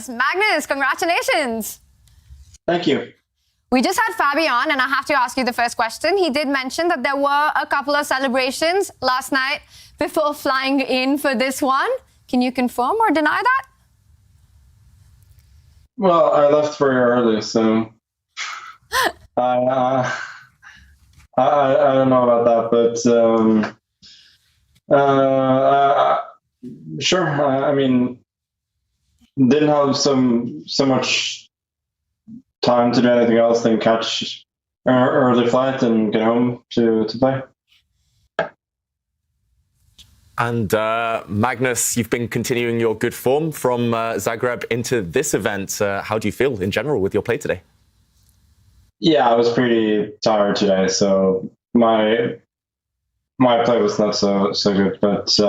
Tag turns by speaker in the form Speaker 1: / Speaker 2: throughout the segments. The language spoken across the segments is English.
Speaker 1: Magnus, congratulations.
Speaker 2: Thank you.
Speaker 1: We just had Fabiano on, and I have to ask you the first question. He did mention that there were a couple of celebrations last night before flying in for this one. Can you confirm or deny that?
Speaker 2: Well, I left very early, so I don't know about that, but sure. I mean, didn't have so much time to do anything else than catch an early flight and get home to play.
Speaker 3: And Magnus, you've been continuing your good form from Zagreb into this event. How do you feel in general with your play today?
Speaker 2: Yeah, I was pretty tired today, so my play was not so good, but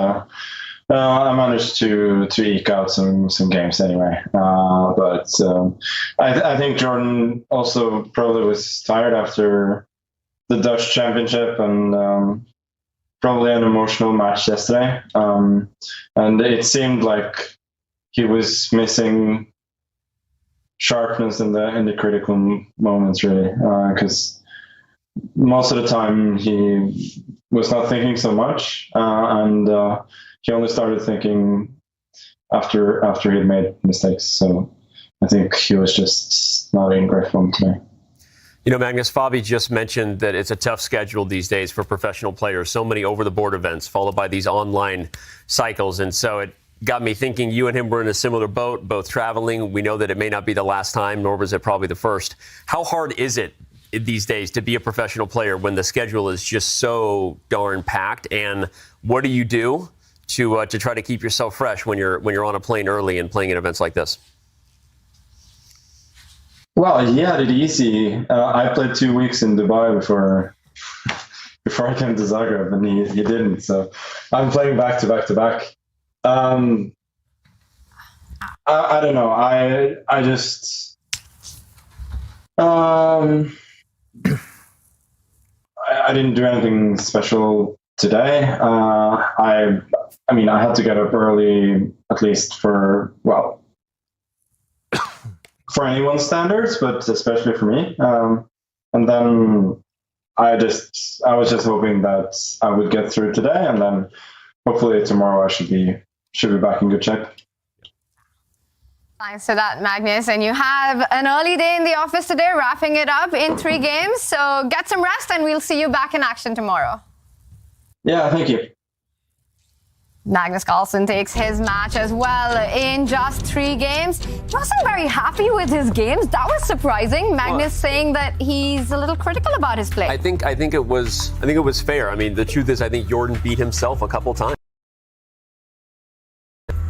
Speaker 2: I managed to eke out some games anyway. But I think Jordan also probably was tired after the Dutch Championship and probably an emotional match yesterday. And it seemed like he was missing sharpness in the critical moments, really, because most of the time he was not thinking so much, and he only started thinking after he had made mistakes. So I think he was just not in great form today.
Speaker 4: You know, Magnus, Fabi just mentioned that it's a tough schedule these days for professional players. So many over-the-board events followed by these online cycles. And so it got me thinking you and him were in a similar boat, both traveling. We know that it may not be the last time, nor was it probably the first. How hard is it these days to be a professional player when the schedule is just so darn packed? And what do you do to try to keep yourself fresh when you're on a plane early and playing in events like this?
Speaker 2: Well, he had it easy. I played 2 weeks in Dubai before I came to Zagreb, and he didn't. So I'm playing back to back to back. I don't know. I just I didn't do anything special today. I mean, I had to get up early, at least for anyone's standards, but especially for me. And then I was just hoping that I would get through today, and then hopefully tomorrow I should be back in good shape.
Speaker 1: Thanks for that, Magnus. And you have an early day in the office today, wrapping it up in 3 games. So get some rest, and we'll see you back in action tomorrow.
Speaker 2: Yeah, thank you.
Speaker 1: Magnus Carlsen takes his match as well in just 3 games. He wasn't very happy with his games. That was surprising. Magnus saying that he's a little critical about his play.
Speaker 4: I think it was fair. I mean, the truth is, I think Jordan beat himself a couple times.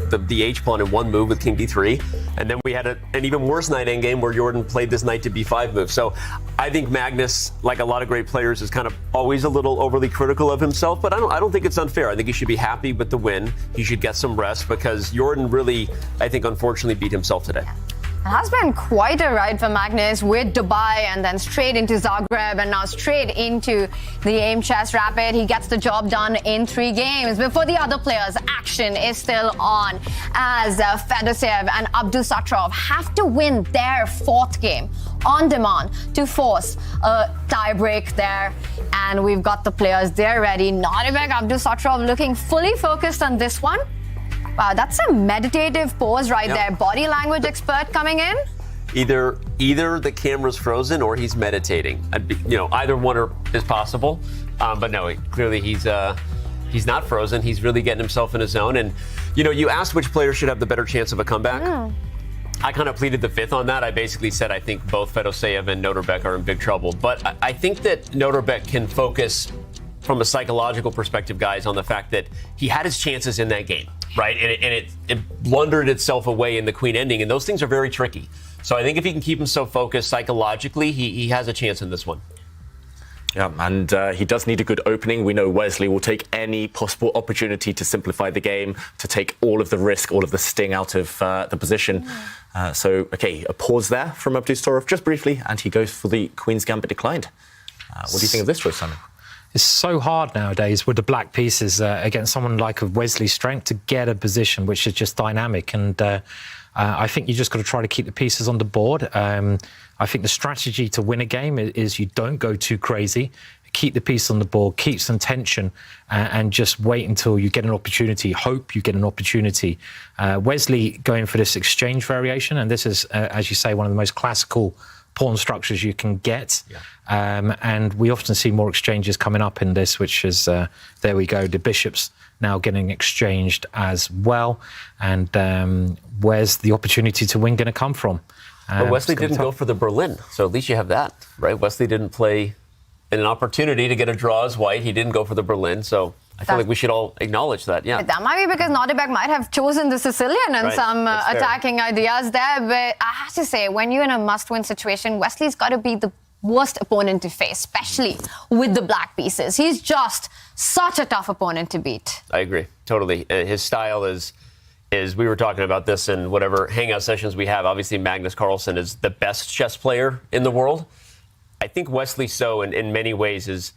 Speaker 4: The H-pawn in one move with King D3, and then we had an even worse knight endgame where Jordan played this knight to B5 move. So I think Magnus, like a lot of great players, is kind of always a little overly critical of himself, but I don't think it's unfair. I think he should be happy with the win. He should get some rest because Jordan really, I think, unfortunately beat himself today.
Speaker 1: It has been quite a ride for Magnus with Dubai and then straight into Zagreb and now straight into the Aimchess Rapid. He gets the job done in 3 games. Before the other players, action is still on as Fedoseev and Abdusattorov have to win their 4th game on demand to force a tie-break there. And we've got the players there ready. Naribek Abdusattorov looking fully focused on this one. Wow, that's a meditative pose right there. Body language expert coming in.
Speaker 4: Either the camera's frozen or he's meditating. Either one is possible. But no, clearly he's not frozen. He's really getting himself in a zone. And you asked which player should have the better chance of a comeback. I kind of pleaded the 5th on that. I basically said I think both Fedoseev and Noterbeck are in big trouble. But I think that Noterbeck can focus from a psychological perspective, guys, on the fact that he had his chances in that game. Right, and it blundered itself away in the queen ending, and those things are very tricky. So I think if he can keep himself focused psychologically, he has a chance in this one.
Speaker 3: Yeah, and he does need a good opening. We know Wesley will take any possible opportunity to simplify the game, to take all of the risk, all of the sting out of the position. So, okay, a pause there from Abdusattorov just briefly, and he goes for the Queen's Gambit declined. What do you think of this choice, Simon?
Speaker 5: It's so hard nowadays with the black pieces against someone like a Wesley's strength to get a position which is just dynamic. And I think you just got to try to keep the pieces on the board. I think the strategy to win a game is you don't go too crazy. Keep the piece on the board, keep some tension, and just wait until you get an opportunity. Hope you get an opportunity. Wesley going for this exchange variation, and this is, as you say, one of the most classical pawn structures you can get. Yeah. And we often see more exchanges coming up in this, which is, there we go, the bishops now getting exchanged as well. And where's the opportunity to win going to come from?
Speaker 4: But Wesley didn't go for the Berlin, so at least you have that, right? Wesley didn't play in an opportunity to get a draw as white. He didn't go for the Berlin, so I feel like we should all acknowledge that, yeah.
Speaker 1: But that might be because Nordebek might have chosen the Sicilian and some attacking ideas there. But I have to say, when you're in a must-win situation, Wesley's got to be the worst opponent to face, especially with the black pieces. He's just such a tough opponent to beat.
Speaker 4: I agree, totally. His style is we were talking about this in whatever hangout sessions we have. Obviously, Magnus Carlsen is the best chess player in the world. I think Wesley in many ways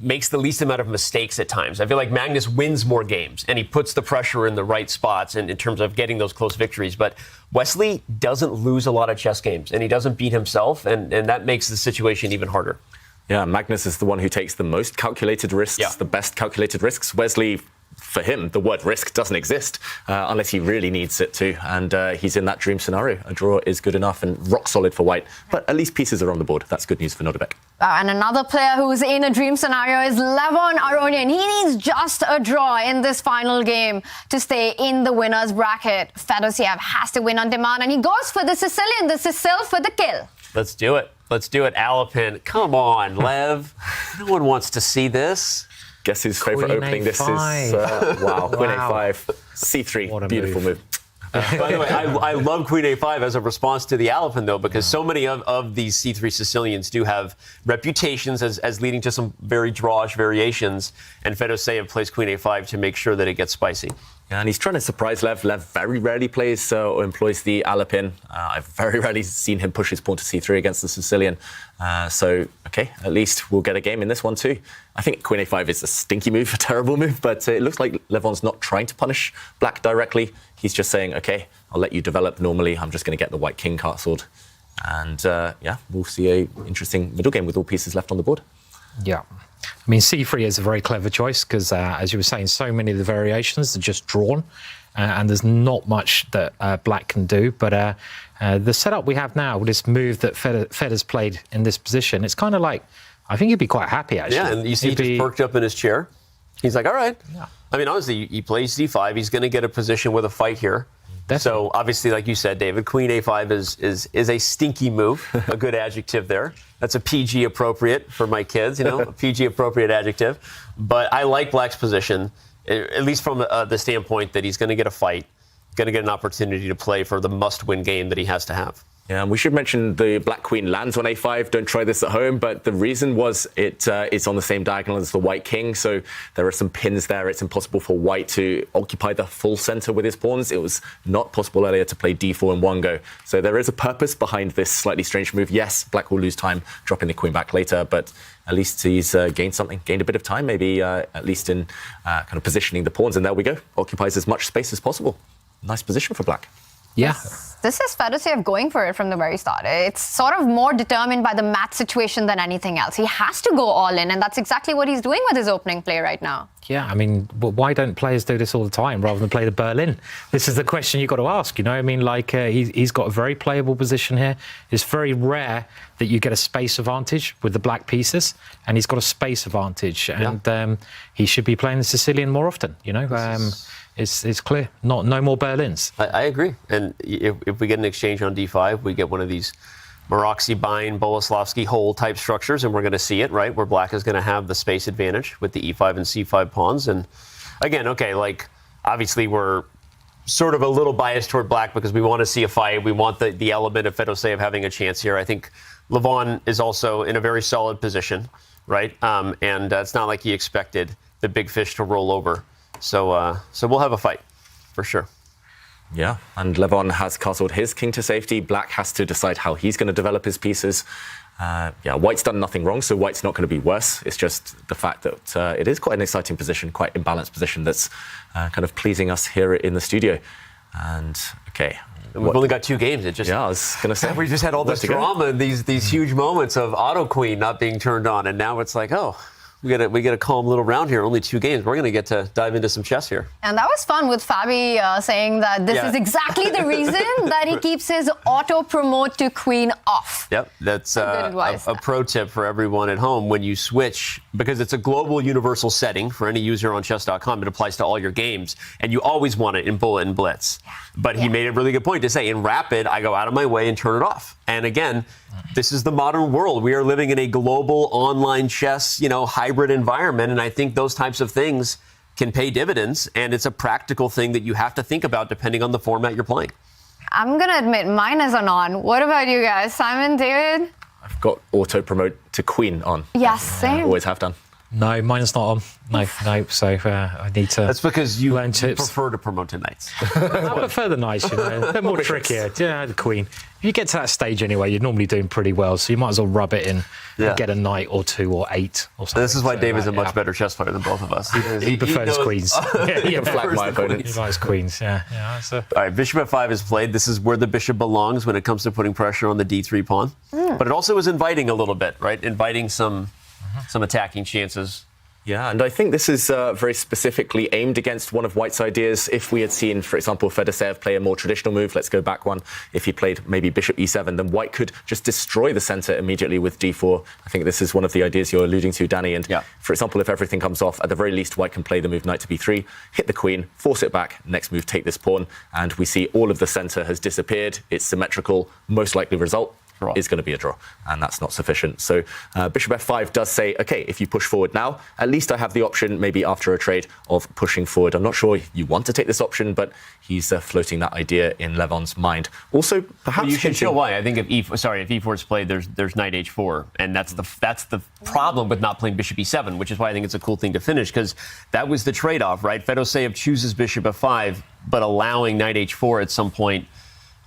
Speaker 4: makes the least amount of mistakes at times. I feel like Magnus wins more games and he puts the pressure in the right spots in terms of getting those close victories. But Wesley doesn't lose a lot of chess games and he doesn't beat himself, and that makes the situation even harder.
Speaker 3: Yeah, Magnus is the one who takes the most calculated risks, the best calculated risks. Wesley, for him, the word risk doesn't exist unless he really needs it to. And he's in that dream scenario. A draw is good enough and rock solid for white. But at least pieces are on the board. That's good news for Nordebek.
Speaker 1: And another player who's in a dream scenario is Levon Aronian. He needs just a draw in this final game to stay in the winner's bracket. Fedosiev has to win on demand, and he goes for the Sicilian, the Sicil for the kill.
Speaker 4: Let's do it. Let's do it. Alapin, come on, Lev. No one wants to see this.
Speaker 3: Guess his favourite opening. This is, wow, Queen A5, C3, beautiful move.
Speaker 4: By the way, I love Queen A5 as a response to the Alapin, though, because so many of these C3 Sicilians do have reputations as leading to some very drawish variations, and Fedosiev plays Queen A5 to make sure that it gets spicy.
Speaker 3: Yeah, and he's trying to surprise Lev. Lev very rarely plays or employs the Alapin. I've very rarely seen him push his pawn to C3 against the Sicilian. So, okay, at least we'll get a game in this one too. I think Queen A5 is a stinky move, a terrible move, but it looks like Levon's not trying to punish black directly. He's just saying, okay, I'll let you develop normally. I'm just going to get the white king castled. And yeah, we'll see a interesting middle game with all pieces left on the board.
Speaker 5: Yeah. I mean, C3 is a very clever choice because, as you were saying, so many of the variations are just drawn and there's not much that black can do. But the setup we have now with this move that Fed has played in this position, it's kind of like, I think he'd be quite happy, actually.
Speaker 4: Yeah, and you see he just perked up in his chair. He's like, all right. Yeah. I mean, honestly, he plays D5. He's going to get a position with a fight here. Definitely. So obviously, like you said, David, Queen A5 is a stinky move, a good adjective there. That's a PG appropriate for my kids, you know, a PG appropriate adjective. But I like black's position, at least from the standpoint that he's going to get a fight, going to get an opportunity to play for the must-win game that he has to have.
Speaker 3: Yeah, and we should mention the black queen lands on A5. Don't try this at home, but the reason was it's on the same diagonal as the white king, so there are some pins there. It's impossible for white to occupy the full center with his pawns. It was not possible earlier to play D4 in one go. So there is a purpose behind this slightly strange move. Yes, black will lose time dropping the queen back later, but at least he's gained something, gained a bit of time, maybe at least in kind of positioning the pawns. And there we go, occupies as much space as possible. Nice position for black.
Speaker 5: Yeah.
Speaker 1: This is Fedosiev going for it from the very start. It's sort of more determined by the match situation than anything else. He has to go all in, and that's exactly what he's doing with his opening play right now.
Speaker 5: Yeah, I mean, why don't players do this all the time rather than play the Berlin? This is the question you've got to ask, you know? I mean, like, he's got a very playable position here. It's very rare that you get a space advantage with the black pieces, and he's got a space advantage. And he should be playing the Sicilian more often, you know? It's clear. No more Berlins.
Speaker 4: I agree. And if we get an exchange on D5, we get one of these Maroczy, Bind, Boleslavsky hole type structures, and we're going to see it, right, where black is going to have the space advantage with the E5 and C5 pawns. And again, okay, like, obviously we're sort of a little biased toward black because we want to see a fight. We want the element of Fedosiev having a chance here. I think Levon is also in a very solid position, right? And it's not like he expected the big fish to roll over. So we'll have a fight, for sure.
Speaker 3: Yeah, and Levon has castled his king to safety. Black has to decide how he's going to develop his pieces. Yeah, White's done nothing wrong, so White's not going to be worse. It's just the fact that it is quite an exciting position, quite imbalanced position that's kind of pleasing us here in the studio. And, okay.
Speaker 4: We've only got 2 games.
Speaker 3: Yeah, I was going to say.
Speaker 4: We just had all this drama and these huge moments of Auto Queen not being turned on, and now it's like, oh, we get a calm little round here. Only 2 games. We're going to get to dive into some chess here.
Speaker 1: And that was fun with Fabi saying that this is exactly the reason that he keeps his auto promote to queen off.
Speaker 4: Yep, that's a pro tip for everyone at home. When you switch, because it's a global universal setting for any user on chess.com, it applies to all your games, and you always want it in bullet and blitz. But he made a really good point to say, in rapid, I go out of my way and turn it off. And again, this is the modern world. We are living in a global online chess, hybrid environment. And I think those types of things can pay dividends. And it's a practical thing that you have to think about depending on the format you're playing.
Speaker 1: I'm going to admit mine isn't on. What about you guys? Simon, David?
Speaker 3: I've got auto promote to queen on.
Speaker 1: Yes, same.
Speaker 3: Always have done.
Speaker 5: No, mine's not on. No. So I need to.
Speaker 4: That's because you
Speaker 5: learn tips.
Speaker 4: Prefer to promote to knights.
Speaker 5: I prefer the knights, They're more trickier. Yeah, the queen. If you get to that stage anyway, you're normally doing pretty well, so you might as well rub it in and get a knight or 2 or 8 or something.
Speaker 4: This is why David's a much better chess player than both of us.
Speaker 5: He prefers queens.
Speaker 3: He can flag my opponent.
Speaker 5: He likes queens, yeah.
Speaker 4: All right, bishop f5 is played. This is where the bishop belongs when it comes to putting pressure on the d3 pawn. But it also is inviting a little bit, right? Inviting some attacking chances.
Speaker 3: Yeah, and I think this is very specifically aimed against one of White's ideas. If we had seen, for example, Fedoseev play a more traditional move, let's go back one, if he played maybe bishop e7, then White could just destroy the center immediately with d4. I think this is one of the ideas you're alluding to, Danny. And for example, if everything comes off, at the very least, White can play the move knight to b3, hit the queen, force it back, next move, take this pawn, and we see all of the center has disappeared. It's symmetrical. Most likely result is going to be a draw, and that's not sufficient. So bishop f5 does say, okay, if you push forward now, at least I have the option, maybe after a trade, of pushing forward. I'm not sure you want to take this option, but he's floating that idea in Levon's mind. Also, perhaps
Speaker 4: you should show why. I think if e4 is played, there's knight h4, and that's the problem with not playing bishop e7, which is why I think it's a cool thing to finish, because that was the trade-off, right? Fedoseev chooses bishop f5, but allowing knight h4 at some point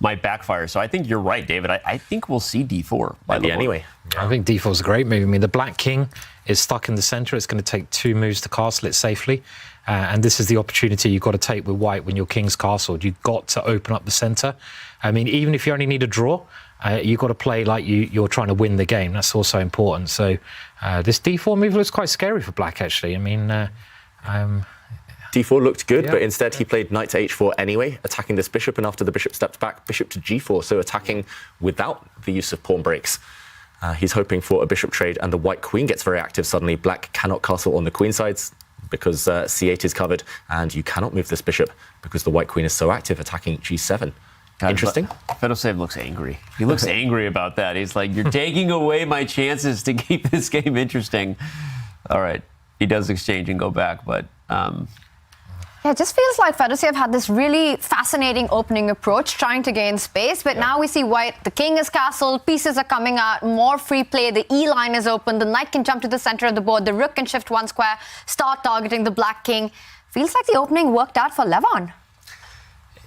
Speaker 4: might backfire. So I think you're right, David. I think we'll see d4.
Speaker 3: Anyway.
Speaker 5: I think d4 is a great move. I mean, the black king is stuck in the center. It's going to take 2 moves to castle it safely. And this is the opportunity you've got to take with White when your king's castled. You've got to open up the center. I mean, even if you only need a draw, you've got to play like you're trying to win the game. That's also important. So this d4 move looks quite scary for Black, actually. I mean,
Speaker 3: d4 looked good, but instead he played knight to h4 anyway, attacking this bishop, and after the bishop stepped back, bishop to g4, so attacking without the use of pawn breaks. He's hoping for a bishop trade, and the white queen gets very active suddenly. Black cannot castle on the queen sides because c8 is covered, and you cannot move this bishop because the white queen is so active, attacking g7. Interesting.
Speaker 4: Fedoseev looks angry. He looks angry about that. He's like, you're taking away my chances to keep this game interesting. All right. He does exchange and go back, but...
Speaker 1: Yeah, it just feels like Fedoseev had this really fascinating opening approach, trying to gain space. But now we see White, the king is castled, pieces are coming out, more free play, the E line is open, the knight can jump to the center of the board, the rook can shift 1 square, start targeting the black king. Feels like the opening worked out for Levon.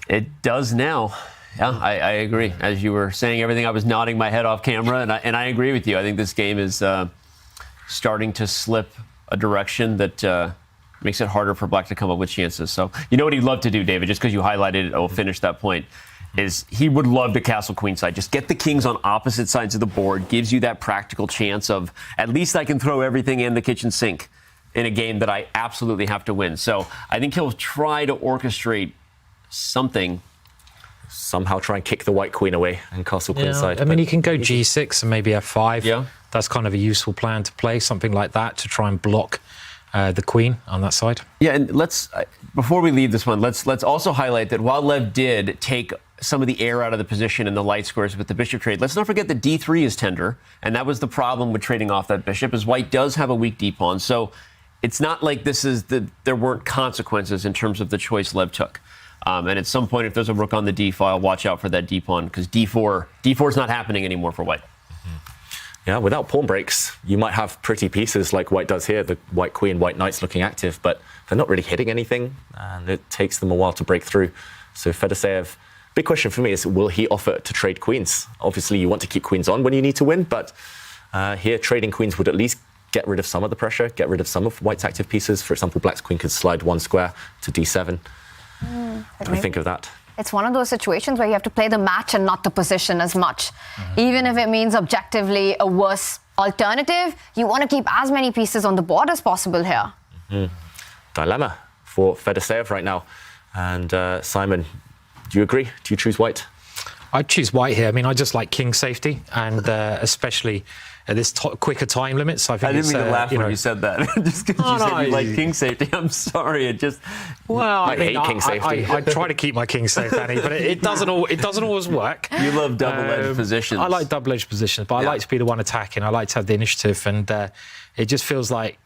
Speaker 4: It does now. Yeah, I agree. As you were saying everything, I was nodding my head off camera, and I agree with you. I think this game is starting to slip a direction that... makes it harder for Black to come up with chances. So, you know what he'd love to do, David, just because you highlighted it, I will finish that point, is he would love to castle queenside. Just get the kings on opposite sides of the board, gives you that practical chance of, at least I can throw everything in the kitchen sink in a game that I absolutely have to win. So I think he'll try to orchestrate something.
Speaker 3: Somehow try and kick the white queen away and castle queenside.
Speaker 5: I mean, he can go g6 and maybe f5.
Speaker 4: Yeah.
Speaker 5: That's kind of a useful plan to play, something like that, to try and block the queen on that side.
Speaker 4: Yeah, and let's before we leave this one, let's also highlight that while Lev did take some of the air out of the position in the light squares with the bishop trade, let's not forget that d3 is tender, and that was the problem with trading off that bishop, is White does have a weak d-pawn. So it's not like there weren't consequences in terms of the choice Lev took. And at some point, if there's a rook on the d-file, watch out for that d-pawn, because d4 is not happening anymore for White.
Speaker 3: Yeah, without pawn breaks, you might have pretty pieces like White does here. The white queen, white knight's looking active, but they're not really hitting anything, and it takes them a while to break through. So Fedoseev, big question for me is, will he offer to trade queens? Obviously, you want to keep queens on when you need to win, but Here, trading queens would at least get rid of some of the pressure, get rid of some of white's active pieces. For example, black's queen could slide one square to d7. What do we think of that?
Speaker 1: It's one of those situations where you have to play the match and not the position as much. Even if it means objectively a worse alternative, you want to keep as many pieces on the board as possible here.
Speaker 3: Dilemma for Fedoseev right now. And Simon, do you agree? Do you choose white?
Speaker 5: I'd choose white here. I mean, I just like king safety, and especially at this quicker time limit. So I think
Speaker 4: I didn't mean to laugh when you said that. Just because you said you like king safety. I'm sorry. It just...
Speaker 5: Well, I
Speaker 3: hate king safety.
Speaker 5: I try to keep my king safe, Danny, but it doesn't always work.
Speaker 4: You love double-edged positions.
Speaker 5: I like double-edged positions, but I like to be the one attacking. I like to have the initiative, and it just feels like,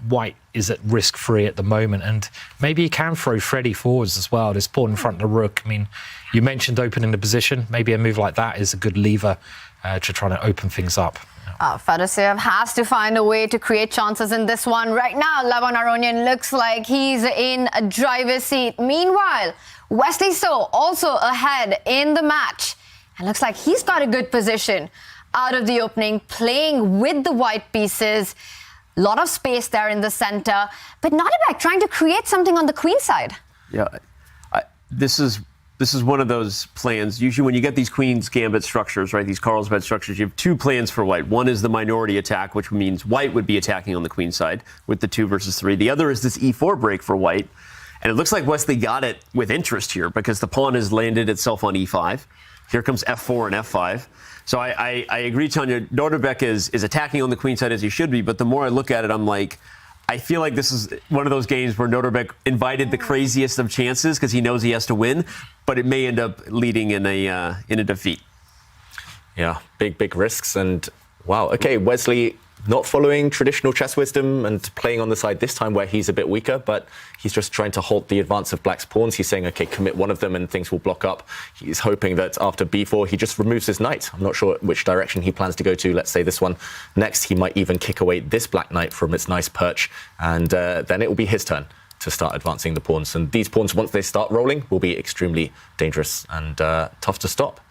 Speaker 5: white is at risk-free at the moment, and maybe he can throw Freddie forwards as well. This pawn in front of the rook. I mean, you mentioned opening the position. Maybe a move like that is a good lever to try to open things up.
Speaker 1: Fedoseev has to find a way to create chances in this one. Right now, Levon Aronian looks like he's in a driver's seat. Meanwhile, Wesley So also ahead in the match. And looks like he's got a good position out of the opening, playing with the white pieces. A lot of space there in the center. But Nordebek trying to create something on the queen side.
Speaker 4: Yeah, this is one of those plans. Usually when you get these Queen's Gambit structures, right, these Carlsbad structures, you have two plans for white. One is the minority attack, which means white would be attacking on the queen side with the 2 versus 3. The other is this e4 break for white. And it looks like Wesley got it with interest here because the pawn has landed itself on e5. Here comes f4 and f5. So I agree, Tanya, Nordebek is attacking on the queen side as he should be, but the more I look at it, I'm like, I feel like this is one of those games where Nordebek invited the craziest of chances because he knows he has to win, but it may end up leading in a defeat.
Speaker 3: Yeah, big risks. And wow, okay, Wesley not following traditional chess wisdom and playing on the side this time where he's a bit weaker, but he's just trying to halt the advance of black's pawns. He's saying, okay, commit one of them and things will block up. He's hoping that after b4, he just removes his knight. I'm not sure which direction he plans to go to. Let's say this one. Next, he might even kick away this black knight from its nice perch, and then it will be his turn to start advancing the pawns. And these pawns, once they start rolling, will be extremely dangerous and tough to stop.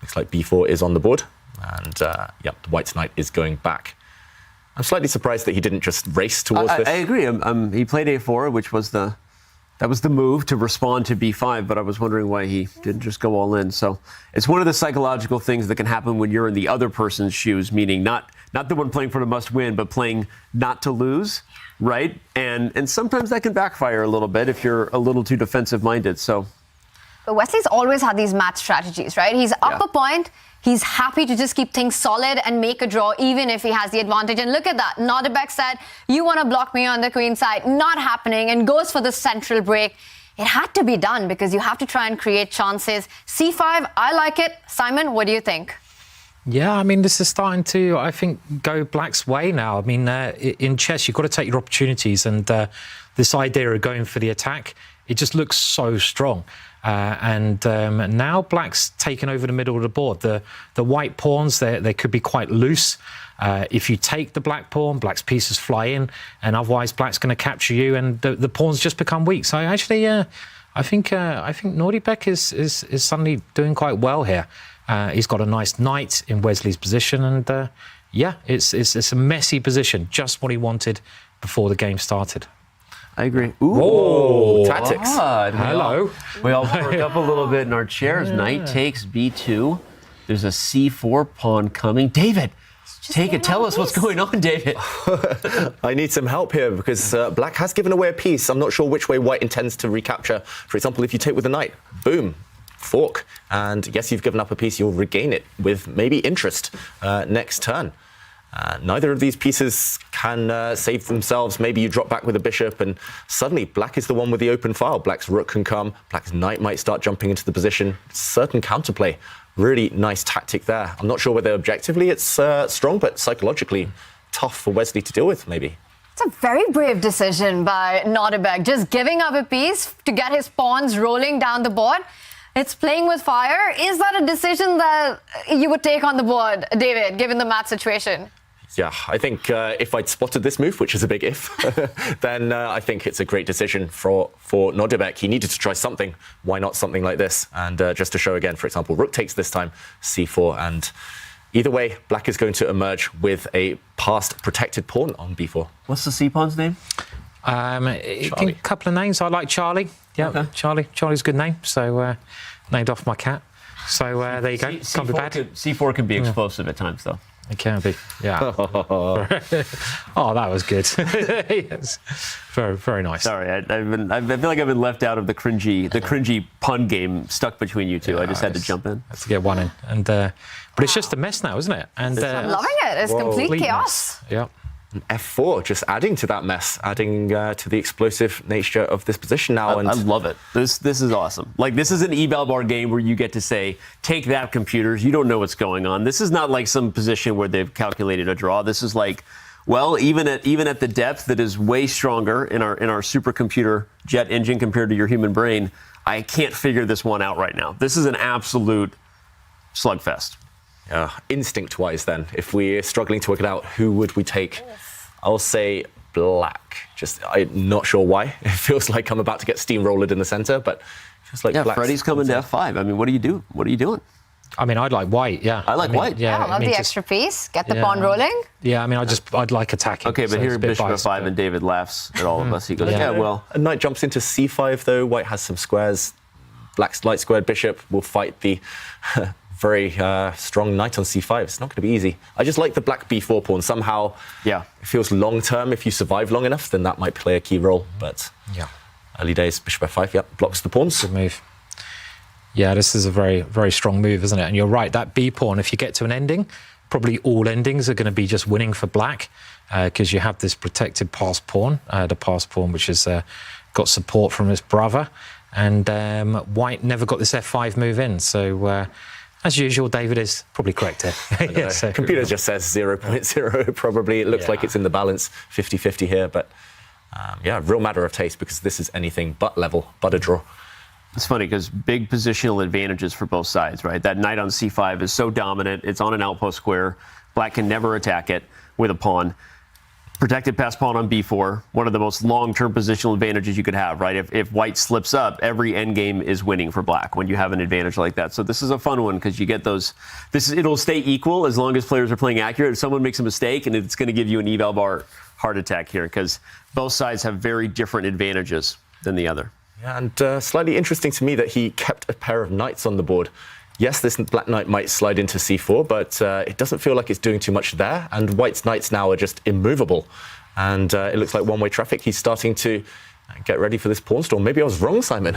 Speaker 3: Looks like b4 is on the board, and the white's knight is going back. I'm slightly surprised that he didn't just race towards this.
Speaker 4: I agree. He played a4, which was the move to respond to b5, but I was wondering why he didn't just go all in. So it's one of the psychological things that can happen when you're in the other person's shoes, meaning not the one playing for the must win, but playing not to lose, right? And sometimes that can backfire a little bit if you're a little too defensive minded. So,
Speaker 1: but Wesley's always had these match strategies, right? He's up a point. He's happy to just keep things solid and make a draw, even if he has the advantage. And look at that. Nordebek said, you want to block me on the queen side. Not happening, and goes for the central break. It had to be done because you have to try and create chances. c5, I like it. Simon, what do you think?
Speaker 5: Yeah, I mean, this is starting to, I think, go black's way now. I mean, in chess, you've got to take your opportunities. And this idea of going for the attack, it just looks so strong. And now black's taken over the middle of the board. The white pawns, they could be quite loose. If you take the black pawn, black's pieces fly in, and otherwise black's going to capture you, and the pawns just become weak. So actually, I think Nordebek is suddenly doing quite well here. He's got a nice knight in Wesley's position, and it's a messy position, just what he wanted before the game started.
Speaker 4: I agree.
Speaker 3: Ooh, tactics.
Speaker 5: Hello.
Speaker 4: We all perk up a little bit in our chairs. Knight takes b2. There's a c4 pawn coming. David, take it. Tell us what's going on, David.
Speaker 3: I need some help here because black has given away a piece. I'm not sure which way white intends to recapture. For example, if you take with the knight, boom, fork. And yes, you've given up a piece. You'll regain it with maybe interest next turn. Neither of these pieces can save themselves. Maybe you drop back with a bishop and suddenly black is the one with the open file. Black's rook can come. Black's knight might start jumping into the position. Certain counterplay. Really nice tactic there. I'm not sure whether objectively it's strong, but psychologically tough for Wesley to deal with, maybe.
Speaker 1: It's a very brave decision by Nordebek, just giving up a piece to get his pawns rolling down the board. It's playing with fire. Is that a decision that you would take on the board, David, given the match situation?
Speaker 3: Yeah, I think if I'd spotted this move, which is a big if, then I think it's a great decision for Nordebek. He needed to try something. Why not something like this? And just to show again, for example, rook takes this time, c4, and Either way, black is going to emerge with a passed protected pawn on b4.
Speaker 4: What's the c-pawn's name?
Speaker 3: Charlie.
Speaker 5: A couple of names. I like Charlie. Yeah,
Speaker 4: Okay.
Speaker 5: Charlie's a good name. So named after my cat. So there you go. Can't be bad.
Speaker 4: C4 can be explosive at times, though.
Speaker 5: It can be. Yeah. Oh, that was good. Yes. Very, very nice.
Speaker 4: Sorry, I feel like I've been left out of the cringy pun game stuck between you two. I just had to jump in.
Speaker 5: Have to get one in, and but it's just a mess now, isn't it? And
Speaker 1: I'm loving it. It's complete chaos.
Speaker 5: Yeah.
Speaker 3: F4, just adding to that mess, adding to the explosive nature of this position now.
Speaker 4: I love it. This is awesome. Like, this is an eval bar game where you get to say, take that, computers. You don't know what's going on. This is not like some position where they've calculated a draw. This is like, well, even at the depth that is way stronger in our supercomputer jet engine compared to your human brain, I can't figure this one out right now. This is an absolute slugfest.
Speaker 3: Instinct-wise, then, if we're struggling to work it out, who would we take? I'll say black. I'm not sure why. It feels like I'm about to get steamrolled in the center, but it feels like black's
Speaker 4: Freddie's coming to F5. I mean, what do you do? What are you doing?
Speaker 5: I mean, I'd like white. Yeah.
Speaker 4: I like white.
Speaker 1: Yeah, I love the extra piece. Get the pawn rolling.
Speaker 5: Yeah, I mean, I'd like attacking.
Speaker 4: Okay, but
Speaker 5: so
Speaker 4: here
Speaker 5: it's a bit
Speaker 4: Bishop
Speaker 5: biased,
Speaker 4: F5 and David laughs at all of us. He goes, yeah, well.
Speaker 3: A knight jumps into c5, though. White has some squares. Black's light squared bishop will fight the very strong knight on c5. It's not going to be easy. I just like the black b4 pawn. Somehow, it feels long-term. If you survive long enough, then that might play a key role. But early days, bishop f5, blocks the pawns.
Speaker 5: Good move. Yeah, this is a very, very strong move, isn't it? And you're right, that b pawn, if you get to an ending, probably all endings are going to be just winning for black because you have this protected passed pawn, the passed pawn which has got support from his brother. And white never got this f5 move in. So, as usual, David is probably correct here.
Speaker 3: So, computer just says 0.0 probably. It looks like it's in the balance, 50-50 here. But, real matter of taste because this is anything but level, but a draw.
Speaker 4: It's funny because big positional advantages for both sides, right? That knight on c5 is so dominant. It's on an outpost square. Black can never attack it with a pawn. Protected passed pawn on b4, one of the most long-term positional advantages you could have, right? If white slips up, every endgame is winning for black when you have an advantage like that. So this is a fun one because you get those. It'll stay equal as long as players are playing accurate. If someone makes a mistake, and it's going to give you an eval bar heart attack here because both sides have very different advantages than the other.
Speaker 3: Yeah, and slightly interesting to me that he kept a pair of knights on the board. Yes, this black knight might slide into c4, but it doesn't feel like it's doing too much there. And white's knights now are just immovable. And it looks like one-way traffic. He's starting to get ready for this pawn storm. Maybe I was wrong, Simon.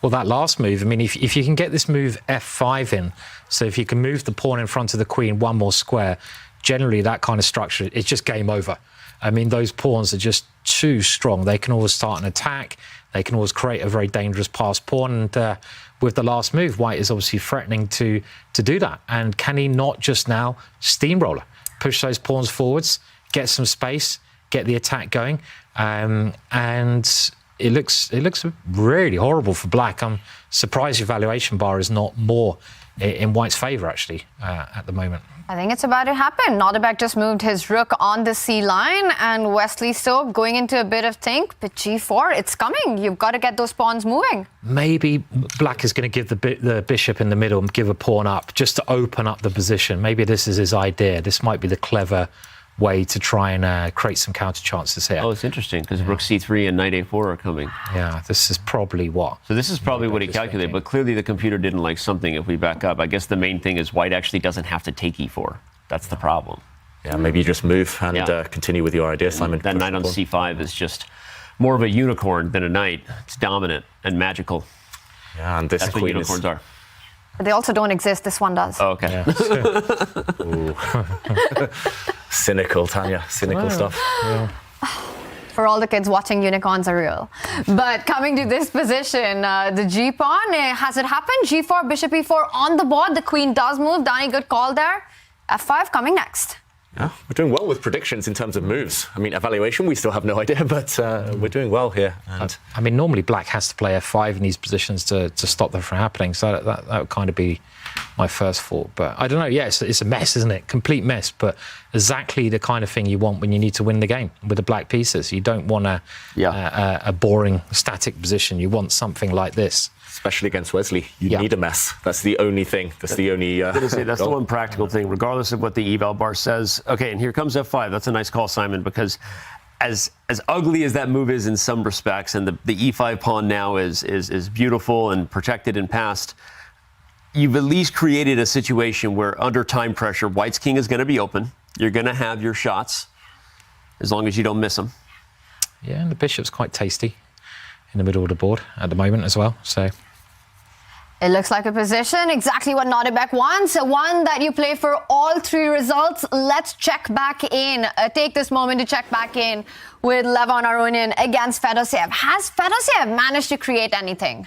Speaker 5: Well, that last move, I mean, if you can get this move f5 in, so if you can move the pawn in front of the queen one more square, generally that kind of structure, it's just game over. I mean, those pawns are just too strong. They can always start an attack. They can always create a very dangerous passed pawn. And with the last move, white is obviously threatening to do that. And can he not just now steamroller, push those pawns forwards, get some space, get the attack going? And it looks really horrible for black. I'm surprised your valuation bar is not more in white's favour, actually, at the moment.
Speaker 1: I think it's about to happen. Nordebek just moved his rook on the C line, and Wesley still going into a bit of think, but g4, it's coming. You've got to get those pawns moving.
Speaker 5: Maybe black is going to give the bishop in the middle and give a pawn up just to open up the position. Maybe this is his idea. This might be the clever way to try and create some counter chances here.
Speaker 4: Oh, it's interesting because rook c3 and knight a4 are coming.
Speaker 5: Yeah, this is probably what.
Speaker 4: So this is probably what he calculated, but clearly the computer didn't like something if we back up. I guess the main thing is white actually doesn't have to take e4. That's the problem.
Speaker 3: Yeah, maybe you just move and continue with your idea, Simon.
Speaker 4: That knight on c5 is just more of a unicorn than a knight. It's dominant and magical.
Speaker 3: Yeah, and this
Speaker 4: That's what unicorns are.
Speaker 1: But they also don't exist. This one does.
Speaker 4: Oh, okay.
Speaker 5: Yeah.
Speaker 3: Cynical, Tanya. Cynical stuff.
Speaker 5: Yeah.
Speaker 1: For all the kids watching, unicorns are real. But coming to this position, the g-pawn, has it happened? g4, bishop e4 on the board. The queen does move. Danny, good call there. f5 coming next.
Speaker 3: Yeah, we're doing well with predictions in terms of moves. I mean, evaluation, we still have no idea, but we're doing well here. And
Speaker 5: I mean, normally black has to play f5 in these positions to stop that from happening. So that would kind of be my first thought. But I don't know. Yeah, it's a mess, isn't it? Complete mess. But exactly the kind of thing you want when you need to win the game with the black pieces. You don't want a boring static position. You want something like this.
Speaker 3: especially against Wesley. You
Speaker 5: Yeah.
Speaker 3: need a mess. That's the only thing. That's the only.
Speaker 4: That's the one practical thing, regardless of what the eval bar says. Okay, and here comes F5. That's a nice call, Simon, because as ugly as that move is in some respects, and the E5 pawn now is beautiful and protected and passed, you've at least created a situation where under time pressure, White's king is going to be open. You're going to have your shots, as long as you don't miss them.
Speaker 5: Yeah, and the bishop's quite tasty in the middle of the board at the moment as well. So
Speaker 1: It looks like a position, exactly what Nordebek wants, one that you play for all three results. Let's check back in, take this moment to check back in with Levon Aronian against Fedoseev. Has Fedoseev managed to create anything?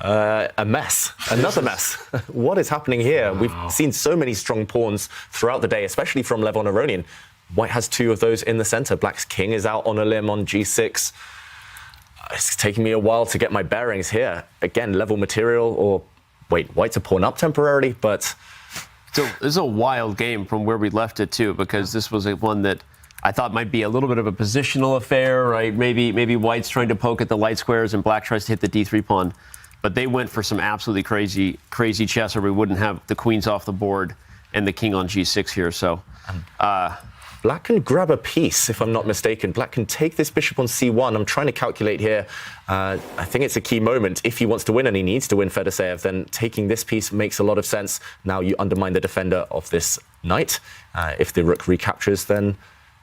Speaker 3: A mess, another mess. What is happening here? Wow. We've seen so many strong pawns throughout the day, especially from Levon Aronian. White has two of those in the center. Black's king is out on a limb on G6. It's taking me a while to get my bearings here. Again, level material, or wait, White's a pawn up temporarily, but...
Speaker 4: So this is a wild game from where we left it too, because this was one that I thought might be a little bit of a positional affair, right? Maybe White's trying to poke at the light squares and Black tries to hit the D3 pawn. But they went for some absolutely crazy chess, or we wouldn't have the queens off the board and the king on G6 here. So...
Speaker 3: Black can grab a piece, if I'm not mistaken. Black can take this bishop on C1. I'm trying to calculate here. I think it's a key moment. If he wants to win, and he needs to win Fedoseev, then taking this piece makes a lot of sense. Now you undermine the defender of this knight. If the rook recaptures, then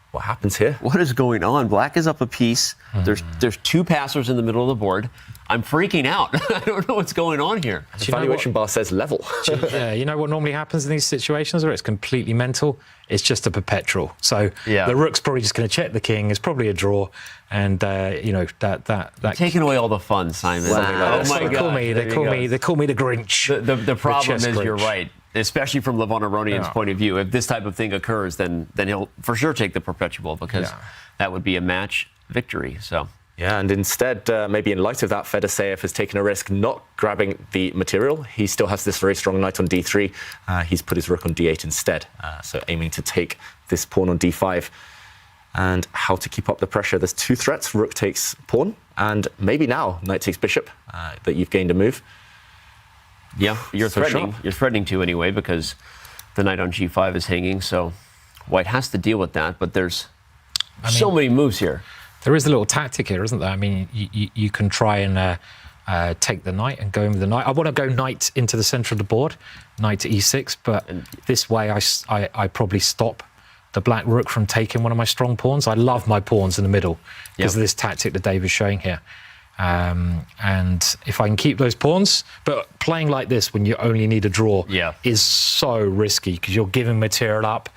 Speaker 3: what happens here?
Speaker 4: What is going on? Black is up a piece. There's two passers in the middle of the board. I'm freaking out. I don't know what's going on here.
Speaker 3: The valuation bar says level.
Speaker 5: Yeah, you know what normally happens in these situations where it's completely mental? It's just a perpetual. So the rook's probably just going to check the king. It's probably a draw, and you know that
Speaker 4: taking away all the fun, Simon.
Speaker 3: Wow.
Speaker 4: Oh my God!
Speaker 5: They call me the Grinch.
Speaker 4: The problem is
Speaker 5: Grinch.
Speaker 4: You're right. Especially from Levon Aronian's point of view, if this type of thing occurs, then he'll for sure take the perpetual, because that would be a match victory. So.
Speaker 3: Yeah, and instead, maybe in light of that, Fedoseev has taken a risk not grabbing the material. He still has this very strong knight on D3. He's put his rook on D8 instead, so aiming to take this pawn on D5. And how to keep up the pressure. There's two threats. Rook takes pawn, and maybe now knight takes bishop, that you've gained a move.
Speaker 4: Yeah, you're threatening. You're threatening to anyway, because the knight on G5 is hanging, so White has to deal with that, but there's so many moves here.
Speaker 5: There is a little tactic here, isn't there? I mean, you can try and take the knight and go in with the knight. I want to go knight into the center of the board, knight to E6, but this way I probably stop the black rook from taking one of my strong pawns. I love my pawns in the middle because of this tactic that Dave is showing here. And if I can keep those pawns, but playing like this when you only need a draw is so risky because you're giving material up.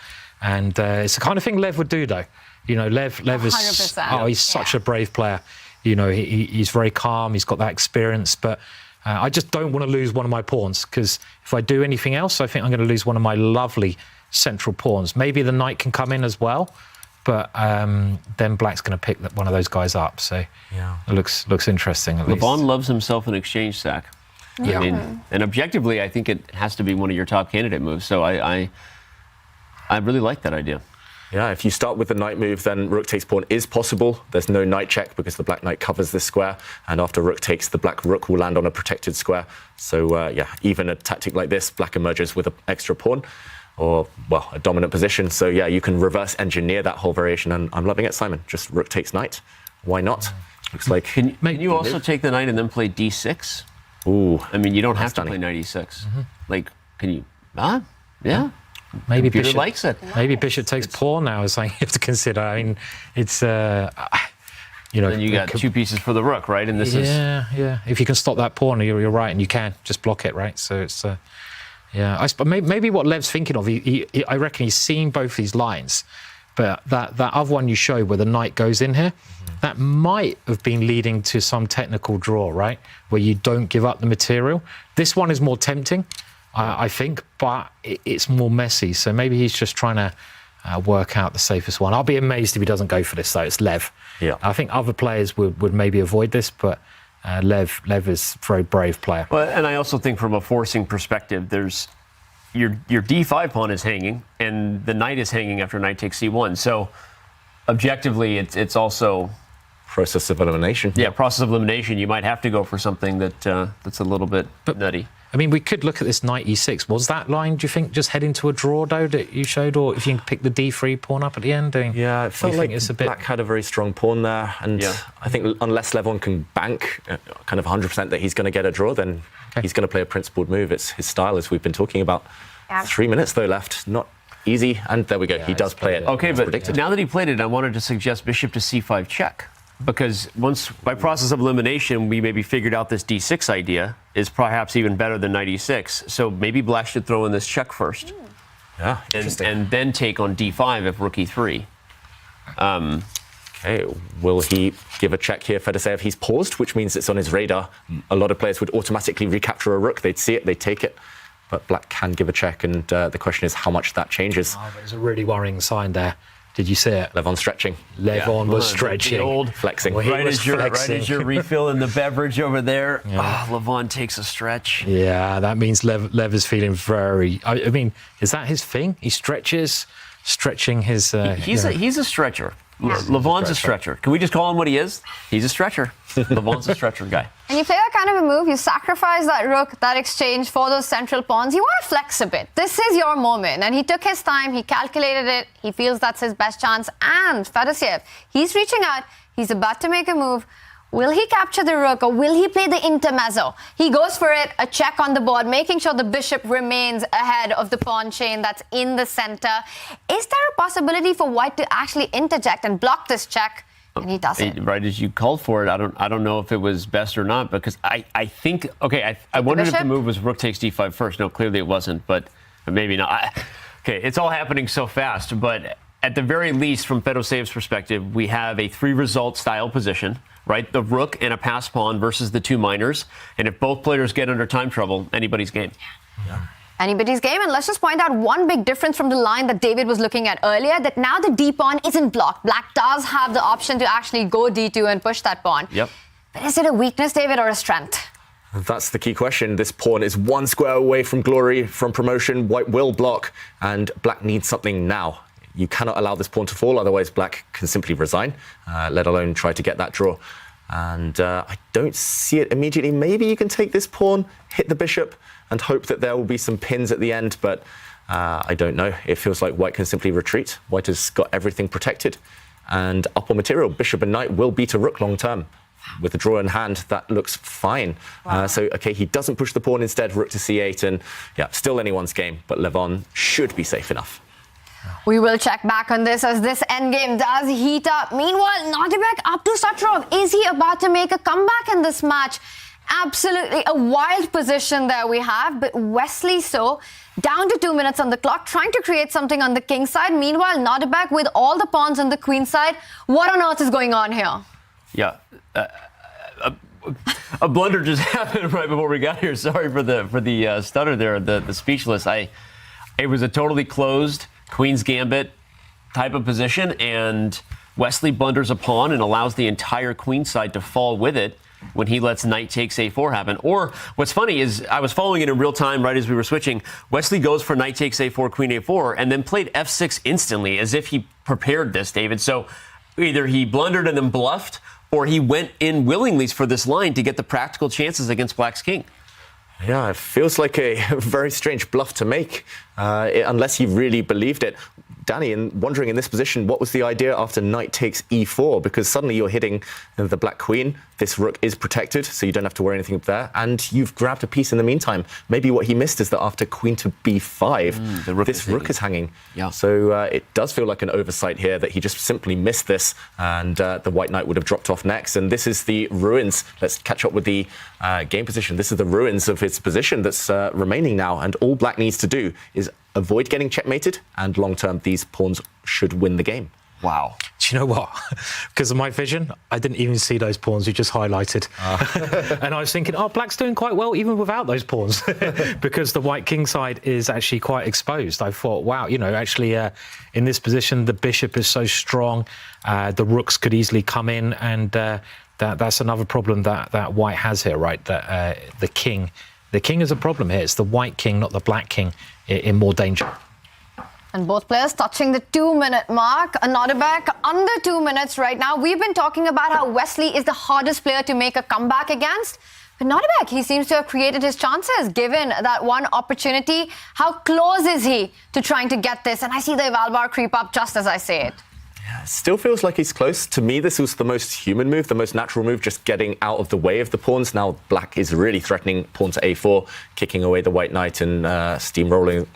Speaker 5: And it's the kind of thing Lev would do, though. You know, Lev is
Speaker 1: 100%.
Speaker 5: He's such a brave player. You know, he's very calm. He's got that experience. But I just don't want to lose one of my pawns, because if I do anything else, I think I'm going to lose one of my lovely central pawns. Maybe the knight can come in as well, but then Black's going to pick one of those guys up. So it looks interesting. At least.
Speaker 4: Levon loves himself an exchange sack.
Speaker 5: Yeah,
Speaker 4: I mean, and objectively, I think it has to be one of your top candidate moves. So I really like that idea.
Speaker 3: Yeah, if you start with the knight move, then rook takes pawn is possible. There's no knight check because the black knight covers this square, and after rook takes, the black rook will land on a protected square. So even a tactic like this, black emerges with an extra pawn, or well, a dominant position. So yeah, you can reverse engineer that whole variation, and I'm loving it, Simon. Just rook takes knight. Why not? Looks like.
Speaker 4: Can you also take the knight and then play D6?
Speaker 3: Ooh,
Speaker 4: I mean, you don't have to play knight E6. Like, can you? Yeah.
Speaker 5: Maybe
Speaker 4: Computer
Speaker 5: bishop
Speaker 4: likes it.
Speaker 5: Maybe bishop takes pawn now is something you have to consider. I mean, it's you know.
Speaker 4: Then you got two pieces for the rook, right? And this is
Speaker 5: If you can stop that pawn, you're right, and you can just block it, right? So it's maybe what Lev's thinking of. I reckon he's seen both these lines, but that other one you showed where the knight goes in here, that might have been leading to some technical draw, right? Where you don't give up the material. This one is more tempting, I think, but it's more messy. So maybe he's just trying to work out the safest one. I'll be amazed if he doesn't go for this, though. It's Lev. Yeah. I think other players would maybe avoid this, but Lev is a very brave player.
Speaker 4: Well, and I also think from a forcing perspective, there's your D5 pawn is hanging, and the knight is hanging after knight takes C1. So objectively, it's also
Speaker 3: Process of elimination.
Speaker 4: Yeah, process of elimination. You might have to go for something that's a little bit nutty.
Speaker 5: I mean, we could look at this knight e6. Was that line, do you think, just heading to a draw, though, that you showed? Or if you can pick the d3 pawn up at the end?
Speaker 3: Yeah, it felt like
Speaker 5: it's a bit...
Speaker 3: Black had a very strong pawn there. And I think unless Levon can bank kind of 100% that he's going to get a draw, then he's going to play a principled move. It's his style, as we've been talking about. 3 minutes, though, left. Not easy. And there we go. He does play it.
Speaker 4: Okay, but
Speaker 3: predicted.
Speaker 4: now that he played it, I wanted to suggest bishop to c5 check. Because once, by process of elimination, we maybe figured out this d6 idea is perhaps even better than knight e6. So maybe Black should throw in this check first.
Speaker 3: Yeah,
Speaker 4: and then take on d5 if rook e3.
Speaker 3: Okay, will he give a check here? Fedoseev, he's paused, which means it's on his radar. A lot of players would automatically recapture a rook. They'd see it, they'd take it. But Black can give a check, and the question is how much that changes.
Speaker 5: Oh, there's a really worrying sign there. Did you see it?
Speaker 3: Levon stretching.
Speaker 5: Levon was stretching.
Speaker 4: The old
Speaker 3: flexing.
Speaker 5: Well,
Speaker 4: right as you're refilling the beverage over there, Levon takes a stretch.
Speaker 5: Yeah, that means Lev is feeling very... I mean, is that his thing? He stretches, stretching his...
Speaker 4: He's a stretcher. Levon's a stretcher. Can we just call him what he is? He's a stretcher. Levon's a stretcher guy.
Speaker 1: And you play that kind of a move, you sacrifice that rook, that exchange for those central pawns. You want to flex a bit. This is your moment. And he took his time, he calculated it, he feels that's his best chance. And Fedoseev, he's reaching out, he's about to make a move. Will he capture the rook or will he play the intermezzo? He goes for it, a check on the board, making sure the bishop remains ahead of the pawn chain that's in the center. Is there a possibility for White to actually interject and block this check? And he doesn't.
Speaker 4: Right as you called for it, I don't know if it was best or not, because I think, okay, I wondered if the move was rook takes d5 first. No, clearly it wasn't, but maybe not. Okay, it's all happening so fast, but at the very least, from Fedoseev's perspective, we have a 3-result style position, right? The rook and a pass pawn versus the 2 minors. And if both players get under time trouble, anybody's game.
Speaker 3: Yeah.
Speaker 1: Anybody's game. And let's just point out one big difference from the line that David was looking at earlier, that now the D pawn isn't blocked. Black does have the option to actually go D2 and push that pawn.
Speaker 4: Yep.
Speaker 1: But is it a weakness, David, or a strength?
Speaker 3: That's the key question. This pawn is 1 square away from glory, from promotion. White will block, and Black needs something now. You cannot allow this pawn to fall, otherwise Black can simply resign, let alone try to get that draw. And I don't see it immediately. Maybe you can take this pawn, hit the bishop, and hope that there will be some pins at the end, but I don't know. It feels like White can simply retreat. White has got everything protected. And up on material, bishop and knight will beat a rook long term. With the draw in hand, that looks fine. Wow. So, okay, he doesn't push the pawn instead, rook to c8, and yeah, still anyone's game, but Levon should be safe enough.
Speaker 1: We will check back on this as this endgame does heat up. Meanwhile, Nordebek up to Satrov. Is he about to make a comeback in this match? Absolutely a wild position there we have, but Wesley down to 2 minutes on the clock, trying to create something on the king side. Meanwhile, Nordebek with all the pawns on the queen side. What on earth is going on here?
Speaker 4: Yeah, a blunder just happened right before we got here. Sorry for the stutter there, the speechless. It was a totally closed Queen's Gambit type of position, and Wesley blunders a pawn and allows the entire queen side to fall with it when he lets knight takes a4 happen. Or what's funny is I was following it in real time right as we were switching. Wesley goes for knight takes a4, queen a4, and then played f6 instantly as if he prepared this, David. So either he blundered and then bluffed, or he went in willingly for this line to get the practical chances against Black's king.
Speaker 3: Yeah, it feels like a very strange bluff to make, unless he really believed it. Danny, wondering in this position, what was the idea after knight takes e4? Because suddenly you're hitting the black queen. This rook is protected, so you don't have to worry anything there. And you've grabbed a piece in the meantime. Maybe what he missed is that after queen to b5, this rook is hanging. Yeah. So it does feel like an oversight here that he just simply missed this, and the white knight would have dropped off next. And this is the ruins. Let's catch up with the game position. This is the ruins of his position that's remaining now. And all black needs to do is avoid getting checkmated, and long-term, these pawns should win the game.
Speaker 4: Wow.
Speaker 5: Do you know what? Because of my vision, I didn't even see those pawns you just highlighted. And I was thinking, oh, black's doing quite well even without those pawns, because the white king side is actually quite exposed. I thought, wow, you know, actually in this position, the bishop is so strong, the rooks could easily come in, and that's another problem that white has here, right? That the king is a problem here. It's the white king, not the black king, in more danger.
Speaker 1: And both players touching the 2-minute mark. Nodebek under 2 minutes right now. We've been talking about how Wesley is the hardest player to make a comeback against. But Nodebek, he seems to have created his chances given that one opportunity. How close is he to trying to get this? And I see the eval bar creep up just as I say it.
Speaker 3: Yeah, still feels like he's close. To me, this was the most human move, the most natural move, just getting out of the way of the pawns. Now black is really threatening pawn to a4, kicking away the white knight and steamrollering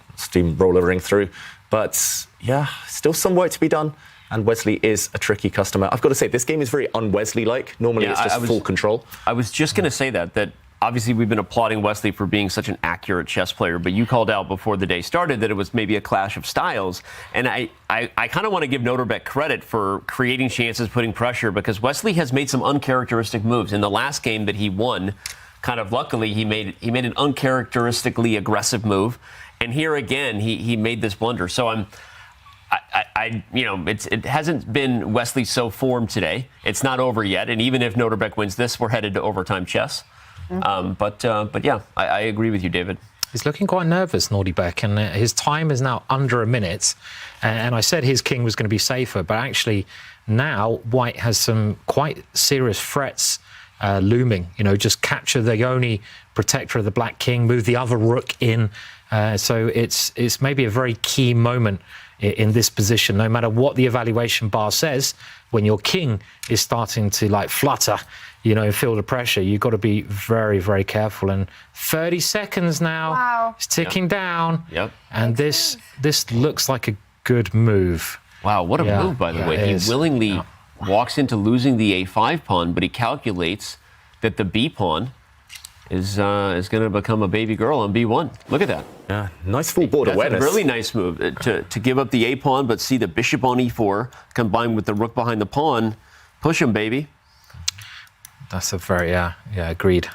Speaker 3: through. But yeah, still some work to be done. And Wesley is a tricky customer. I've got to say, this game is very un-Wesley-like. Normally, it's just full control.
Speaker 4: I was just going to say that obviously we've been applauding Wesley for being such an accurate chess player, but you called out before the day started that it was maybe a clash of styles. And I kind of want to give Nodebek credit for creating chances, putting pressure, because Wesley has made some uncharacteristic moves. In the last game that he won, kind of luckily, he made an uncharacteristically aggressive move. And here again, he made this blunder. So it hasn't been Wesley so formed today. It's not over yet. And even if Nodebek wins this, we're headed to overtime chess. But yeah, I agree with you, David.
Speaker 5: He's looking quite nervous, Nodebek, and his time is now under a minute. And I said his king was going to be safer, but actually now White has some quite serious threats looming. Just capture the only protector of the black king, move the other rook in. So it's maybe a very key moment in this position. No matter what the evaluation bar says, when your king is starting to flutter, and feel the pressure, you've got to be very, very careful. And 30 seconds now.
Speaker 1: Wow.
Speaker 5: It's ticking down.
Speaker 4: Yep.
Speaker 5: And this looks like a good move.
Speaker 4: Wow, what a move, by the way. He willingly walks into losing the a5 pawn, but he calculates that the b pawn is going to become a baby girl on b1. Look at that.
Speaker 3: Yeah, nice full board awareness.
Speaker 4: That's a really nice move to give up the a pawn, but see the bishop on e4 combined with the rook behind the pawn. Push him, baby.
Speaker 5: That's a very, agreed.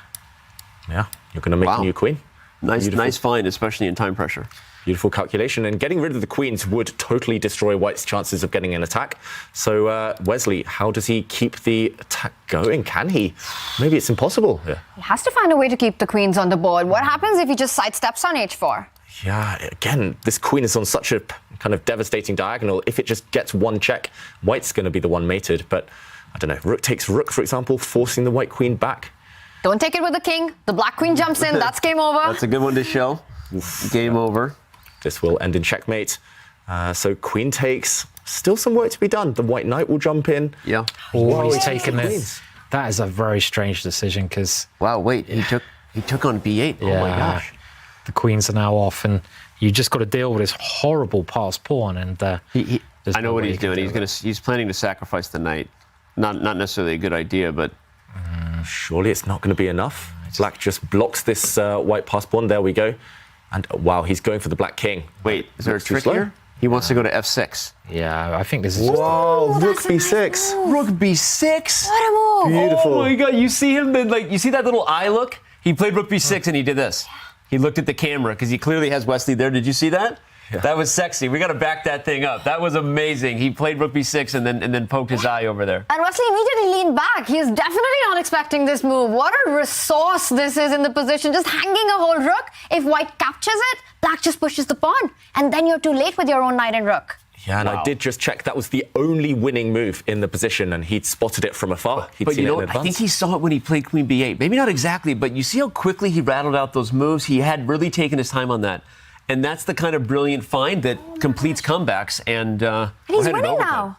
Speaker 3: Yeah, you're going to make a new queen.
Speaker 4: Nice find, especially in time pressure.
Speaker 3: Beautiful calculation. And getting rid of the queens would totally destroy White's chances of getting an attack. So, Wesley, how does he keep the attack going? Can he? Maybe it's impossible. Yeah.
Speaker 1: He has to find a way to keep the queens on the board. What happens if he just sidesteps on h4?
Speaker 3: Yeah, again, this queen is on such a kind of devastating diagonal. If it just gets one check, White's going to be the one mated. But I don't know, rook takes rook, for example, forcing the white queen back.
Speaker 1: Don't take it with the king. The black queen jumps in. That's game over.
Speaker 4: That's a good one to show. Game over.
Speaker 3: This will end in checkmate. So queen takes. Still some work to be done. The white knight will jump in.
Speaker 4: Yeah.
Speaker 5: Oh, he's taken this. That is a very strange decision because...
Speaker 4: Wow, wait, he took on b8.
Speaker 5: Yeah,
Speaker 4: oh my gosh.
Speaker 5: The queens are now off and you just got to deal with this horrible passed pawn. And
Speaker 4: I know what he's doing. He's planning to sacrifice the knight. Not necessarily a good idea, but...
Speaker 3: Surely it's not going to be enough. Black just blocks this white passed pawn. There we go. And wow, he's going for the black king.
Speaker 4: Wait, is there a trick here? He wants to go to f6.
Speaker 5: Yeah, I think this is...
Speaker 3: Whoa, rook b6.
Speaker 4: Rook b6?
Speaker 1: What a move.
Speaker 3: Beautiful.
Speaker 4: Oh my God, you see him? You see that little eye look? He played rook b6 and he did this. He looked at the camera because he clearly has Wesley there. Did you see that? Yeah. That was sexy. We got to back that thing up. That was amazing. He played rook b6 and then poked his eye over there.
Speaker 1: And Wesley immediately leaned back. He's definitely not expecting this move. What a resource this is in the position. Just hanging a whole rook. If white captures it, black just pushes the pawn. And then you're too late with your own knight and rook.
Speaker 3: Yeah, and I did just check. That was the only winning move in the position, and he'd spotted it from afar.
Speaker 4: But you know what? I think he saw it when he played queen b8. Maybe not exactly, but you see how quickly he rattled out those moves? He had really taken his time on that. And that's the kind of brilliant find that completes comebacks. And
Speaker 1: he's winning now.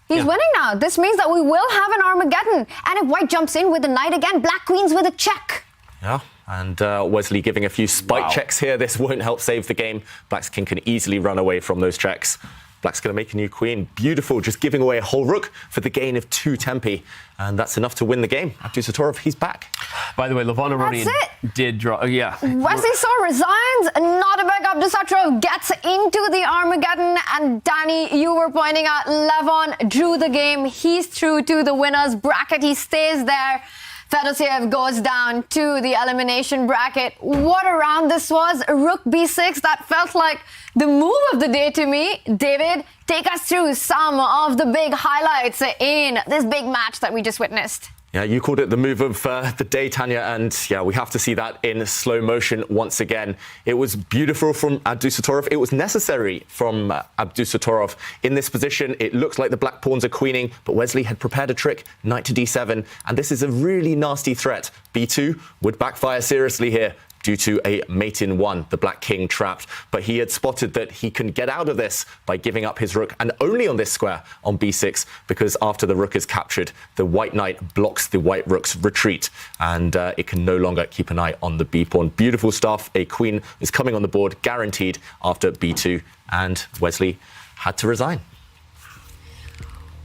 Speaker 1: He's winning now. This means that we will have an Armageddon. And if white jumps in with the knight again, black queen's with a check.
Speaker 3: Yeah, and Wesley giving a few spike checks here. This won't help save the game. Black's king can easily run away from those checks. Black's going to make a new queen. Beautiful, just giving away a whole rook for the gain of 2 tempi. And that's enough to win the game. Abdusattorov, he's back.
Speaker 4: By the way, Levon Aronian did draw. Oh, yeah.
Speaker 1: Wesley saw resigns. Nodebek Abdusattorov gets into the Armageddon. And Danny, you were pointing out Levon drew the game. He's through to the winner's bracket. He stays there. Fedosiev goes down to the elimination bracket. What a round this was. Rook b6, that felt like the move of the day to me. David, take us through some of the big highlights in this big match that we just witnessed.
Speaker 3: Yeah, you called it the move of the day, Tanya, and yeah, we have to see that in slow motion once again. It was beautiful from Abdusattorov. It was necessary from Abdusattorov. In this position, it looks like the black pawns are queening, but Wesley had prepared a trick, knight to d7, and this is a really nasty threat. b2 would backfire seriously here, due to a mate in one, the black king trapped. But he had spotted that he can get out of this by giving up his rook, and only on this square on b6, because after the rook is captured, the white knight blocks the white rook's retreat, and it can no longer keep an eye on the b pawn. Beautiful stuff. A queen is coming on the board, guaranteed after b2, and Wesley had to resign.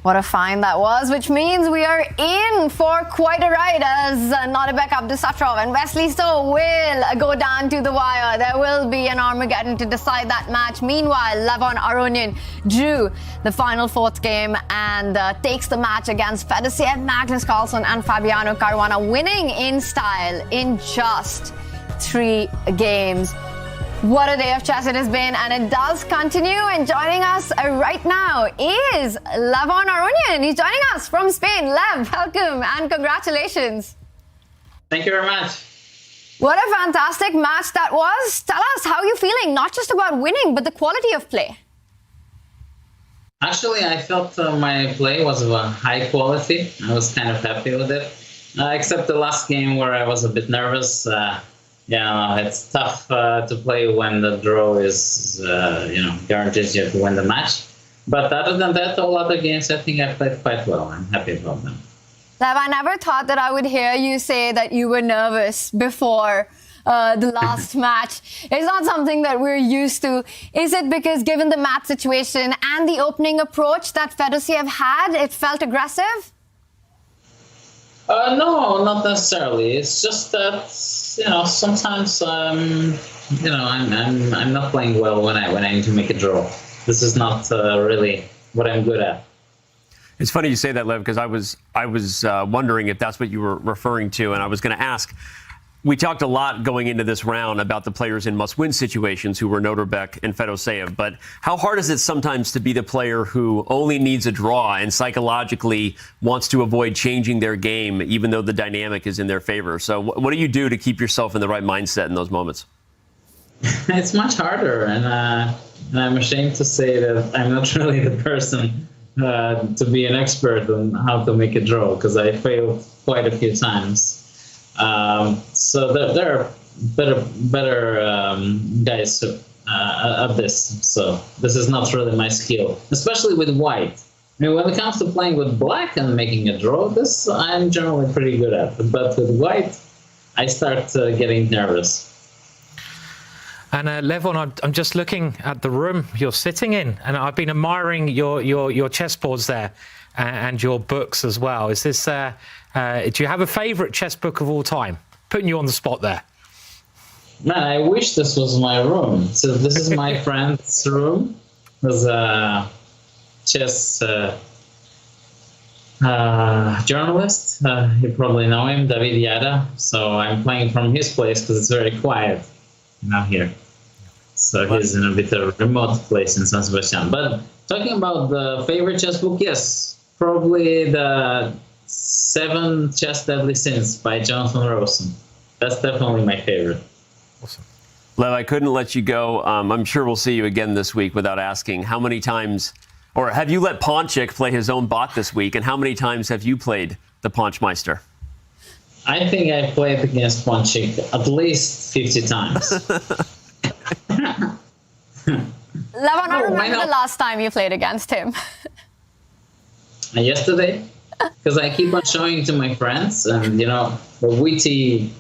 Speaker 1: What a find that was, which means we are in for quite a ride as Nordebek Abdusattorov and Wesley So will go down to the wire. There will be an Armageddon to decide that match. Meanwhile, Levon Aronian drew the final fourth game and takes the match against Fedosiev, Magnus Carlsen and Fabiano Caruana, winning in style in just 3 games. What a day of chess it has been, and it does continue. And joining us right now is Levon Aronian. He's joining us from Spain. Lev, welcome and congratulations.
Speaker 6: Thank you very much.
Speaker 1: What a fantastic match that was. Tell us how you're feeling, not just about winning, but the quality of play.
Speaker 6: Actually, I felt my play was of a high quality. I was kind of happy with it, except the last game where I was a bit nervous. It's tough to play when the draw is, guarantees you to win the match. But other than that, all other games, I think I played quite well. I'm happy about them.
Speaker 1: Lev, I never thought that I would hear you say that you were nervous before the last match. It's not something that we're used to. Is it because given the match situation and the opening approach that Fedosiev had, it felt aggressive?
Speaker 6: No, not necessarily. It's just that, sometimes, I'm not playing well when I need to make a draw. This is not really what I'm good at.
Speaker 4: It's funny you say that, Lev, because I was wondering if that's what you were referring to, and I was going to ask. We talked a lot going into this round about the players in must-win situations who were Nordebek and Fedosiev, but how hard is it sometimes to be the player who only needs a draw and psychologically wants to avoid changing their game even though the dynamic is in their favor? So what do you do to keep yourself in the right mindset in those moments?
Speaker 6: It's much harder, and I'm ashamed to say that I'm not really the person to be an expert on how to make a draw, because I failed quite a few times. So there are better guys at this. So this is not really my skill, especially with white. I mean, when it comes to playing with black and making a draw, this I'm generally pretty good at. But with white, I start getting nervous.
Speaker 5: And Levon, I'm just looking at the room you're sitting in, and I've been admiring your chessboards there and your books as well. Is this? Do you have a favourite chess book of all time? Putting you on the spot there.
Speaker 6: Man, I wish this was my room. So this is my friend's room. There's a chess journalist. You probably know him, David Yada. So I'm playing from his place because it's very quiet here. So he's in a bit of a remote place in San Sebastian. But talking about the favorite chess book, yes, probably the 7 Chess Deadly Sins by Jonathan Rosen. That's definitely my favorite.
Speaker 5: Awesome.
Speaker 4: Lev, I couldn't let you go. I'm sure we'll see you again this week without asking. How many times, or have you let Ponchik play his own bot this week, and how many times have you played the Ponchmeister?
Speaker 6: I think I played against Ponchik at least 50 times.
Speaker 1: Levon, I remember the last time you played against him.
Speaker 6: Yesterday, because I keep on showing to my friends, and the witty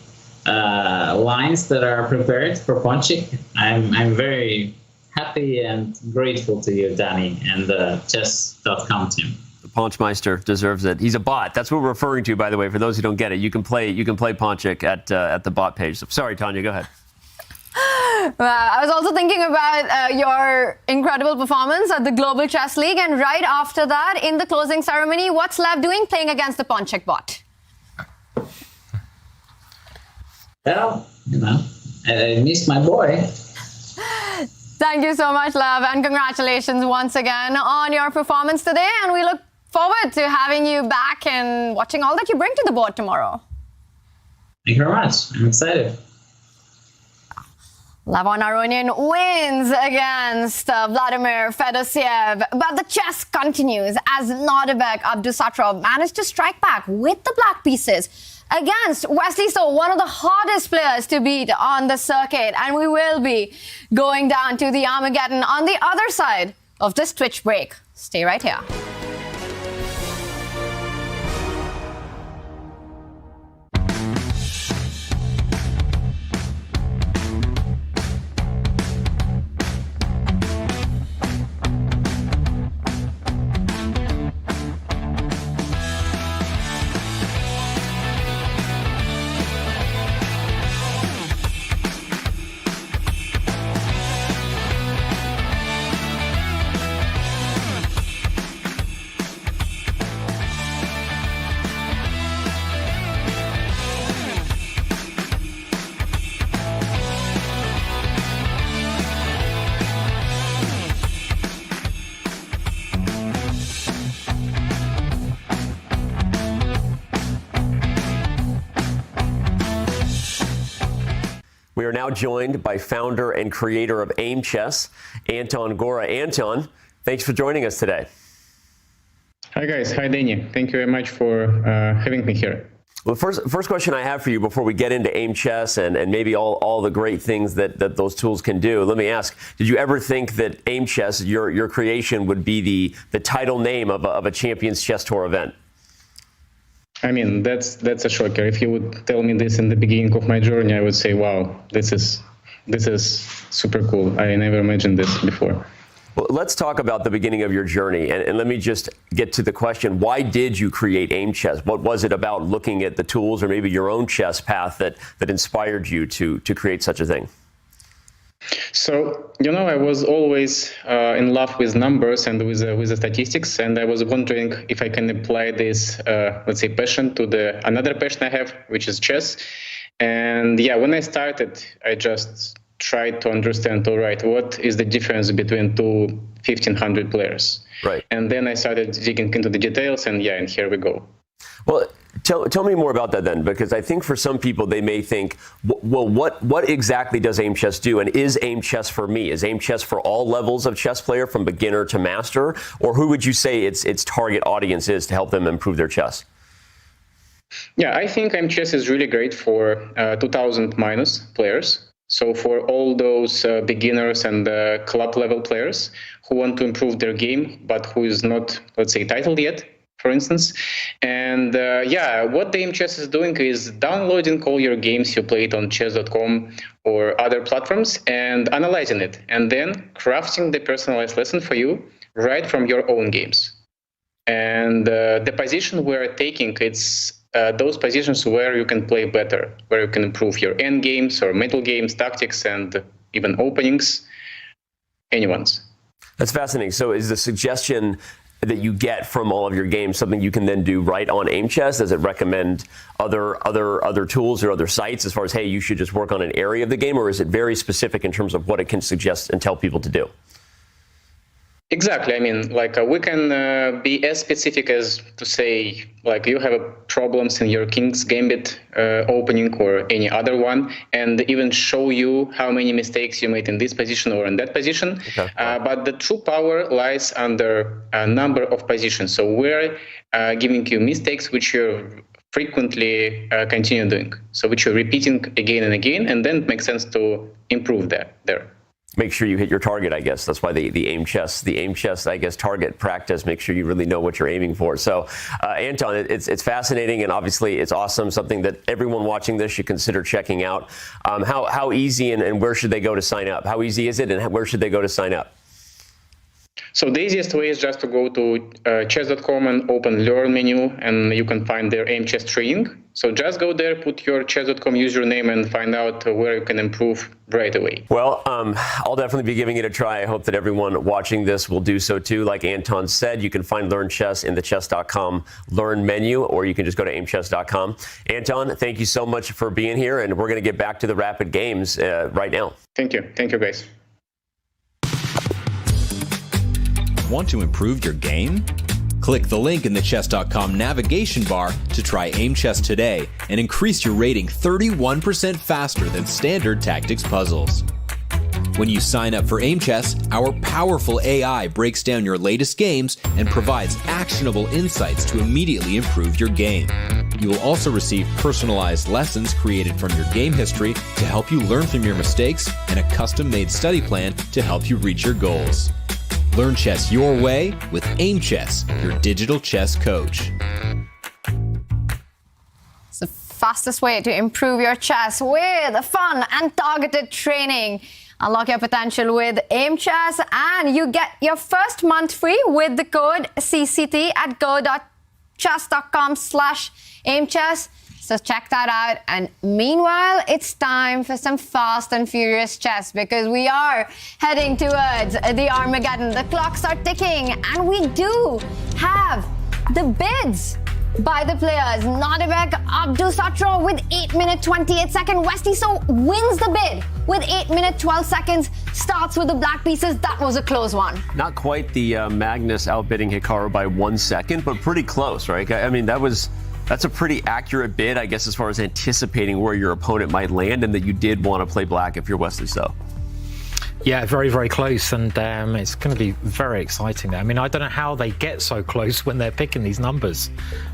Speaker 6: lines that are prepared for Ponchik. I'm very happy and grateful to you, Danny, and the chess.com team.
Speaker 4: The Ponchmeister deserves it. He's a bot. That's what we're referring to, by the way, for those who don't get it. You can play Ponchik at the bot page. Sorry, Tanya, go ahead.
Speaker 1: I was also thinking about your incredible performance at the Global Chess League, and right after that, in the closing ceremony, what's Lev doing playing against the Ponchik bot?
Speaker 6: Well, I missed my boy.
Speaker 1: Thank you so much, Lev, and congratulations once again on your performance today, and we look forward to having you back and watching all that you bring to the board tomorrow.
Speaker 6: Thank you very much. I'm excited.
Speaker 1: Levon Aronian wins against Vladimir Fedosiev, but the chess continues as Nordebek Abdusattorov managed to strike back with the black pieces against Wesley, so one of the hardest players to beat on the circuit, and we will be going down to the Armageddon on the other side of this Twitch break. Stay right here.
Speaker 4: We are now joined by founder and creator of Aimchess, Anton Gora. Anton, thanks for joining us today.
Speaker 7: Hi guys, hi Danny. Thank you very much for having me here.
Speaker 4: Well, first question I have for you before we get into Aimchess and maybe all the great things that those tools can do, let me ask, did you ever think that Aimchess, your creation, would be the title name of a Champions Chess Tour event?
Speaker 7: I mean, that's a shocker. If you would tell me this in the beginning of my journey, I would say, wow, this is super cool. I never imagined this before.
Speaker 4: Well, let's talk about the beginning of your journey. And let me just get to the question, why did you create Aimchess? What was it about looking at the tools or maybe your own chess path that inspired you to create such a thing?
Speaker 7: So, I was always in love with numbers and with the statistics, and I was wondering if I can apply this, let's say, passion to another passion I have, which is chess. And yeah, when I started, I just tried to understand, all right, what is the difference between two 1,500 players?
Speaker 4: Right.
Speaker 7: And then I started digging into the details, and here we go.
Speaker 4: Well, tell me more about that then, because I think for some people they may think, well, what exactly does Aimchess do, and is Aimchess for me? Is Aimchess for all levels of chess player, from beginner to master, or who would you say its target audience is to help them improve their chess?
Speaker 7: Yeah, I think Aimchess is really great for 2,000 minus players. So for all those beginners and club level players who want to improve their game, but who is not, let's say, titled yet, for instance. And what the Aimchess is doing is downloading all your games you played on chess.com or other platforms and analyzing it, and then crafting the personalized lesson for you right from your own games. And the position we're taking, it's those positions where you can play better, where you can improve your end games or middle games, tactics, and even openings, anyone's.
Speaker 4: That's fascinating. So is the suggestion that you get from all of your games something you can then do right on Aimchess? Does it recommend other tools or other sites as far as, hey, you should just work on an area of the game, or is it very specific in terms of what it can suggest and tell people to do?
Speaker 7: Exactly. I mean, we can be as specific as to say, you have problems in your King's Gambit opening or any other one, and even show you how many mistakes you made in this position or in that position. Okay. But the true power lies under a number of positions. So we're giving you mistakes which you frequently continue doing, so which you're repeating again and again, and then it makes sense to improve there.
Speaker 4: Make sure you hit your target, I guess. That's why the Aimchess, I guess, target practice. Make sure you really know what you're aiming for. So, Anton, it's fascinating, and obviously it's awesome. Something that everyone watching this should consider checking out. How easy and where should they go to sign up? How easy is it, and where should they go to sign up?
Speaker 7: So the easiest way is just to go to chess.com and open Learn menu, and you can find their Aimchess training. So just go there, put your chess.com username, and find out where you can improve right away.
Speaker 4: Well, I'll definitely be giving it a try. I hope that everyone watching this will do so too. Like Anton said, you can find Learn Chess in the chess.com Learn menu, or you can just go to aimchess.com. Anton, thank you so much for being here, and we're going to get back to the Rapid Games right now.
Speaker 7: Thank you. Thank you, guys.
Speaker 8: Want to improve your game? Click the link in the chess.com navigation bar to try Aimchess today and increase your rating 31% faster than standard tactics puzzles. When you sign up for Aimchess, our powerful AI breaks down your latest games and provides actionable insights to immediately improve your game. You will also receive personalized lessons created from your game history to help you learn from your mistakes and a custom-made study plan to help you reach your goals. Learn chess your way with Aimchess, your digital chess coach.
Speaker 1: It's the fastest way to improve your chess with fun and targeted training. Unlock your potential with Aimchess, and you get your first month free with the code CCT at go.chess.com/Aimchess. So check that out. And meanwhile, it's time for some fast and furious chess because we are heading towards the Armageddon. The clocks are ticking, and we do have the bids by the players. Nadebek Abdusatro with 8 minute 28 second. Wesley so wins the bid with 8 minute 12 seconds. Starts with the black pieces. That was a close one.
Speaker 4: Not quite the Magnus outbidding Hikaru by 1 second, but pretty close, right? I mean, that's a pretty accurate bid, I guess, as far as anticipating where your opponent might land and that you did want to play black if you're Wesley So.
Speaker 5: Yeah, very, very close, and it's going to be very exciting. I mean, I don't know how they get so close when they're picking these numbers.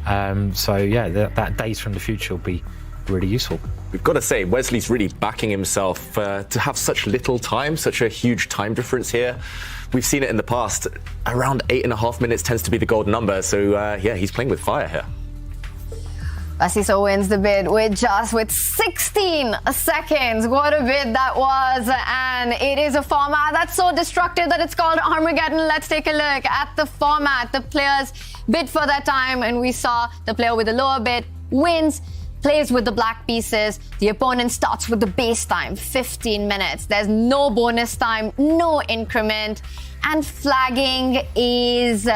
Speaker 5: So, yeah, that data from the future will be really useful.
Speaker 3: We've got to say, Wesley's really backing himself to have such little time, such a huge time difference here. We've seen it in the past. Around 8.5 minutes tends to be the golden number. So, yeah, he's playing with fire here.
Speaker 1: Wesley so wins the bid with 16 seconds. What a bid that was. And it is a format that's so destructive that it's called Armageddon. Let's take a look at the format. The players bid for their time, and we saw the player with the lower bid wins, plays with the black pieces. The opponent starts with the base time, 15 minutes. There's no bonus time, no increment, and flagging is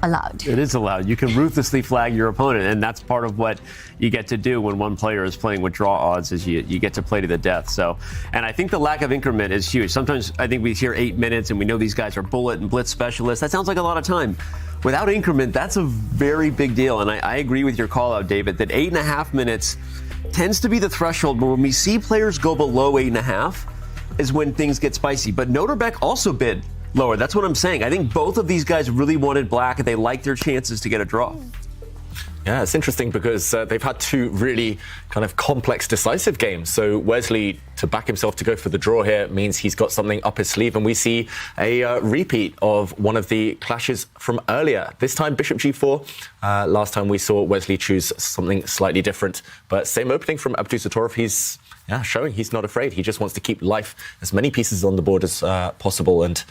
Speaker 1: allowed.
Speaker 4: It is allowed. You can ruthlessly flag your opponent, and that's part of what you get to do when one player is playing with draw odds, is you get to play to the death. So, and I think the lack of increment is huge. Sometimes I think we hear 8 minutes and we know these guys are bullet and blitz specialists. That sounds like a lot of time. Without increment, that's a very big deal. And I agree with your call out, David, that 8.5 minutes tends to be the threshold. But when we see players go below 8.5 is when things get spicy. But Noterbeck also bid lower. That's what I'm saying. I think both of these guys really wanted black, and they liked their chances to get a draw.
Speaker 3: Yeah, it's interesting because they've had two really kind of complex, decisive games. So Wesley, to back himself to go for the draw here, means he's got something up his sleeve, and we see a repeat of one of the clashes from earlier. This time, Bishop G4. Last time we saw Wesley choose something slightly different, but same opening from Abdusattorov. He's showing he's not afraid. He just wants to keep life, as many pieces on the board as possible, and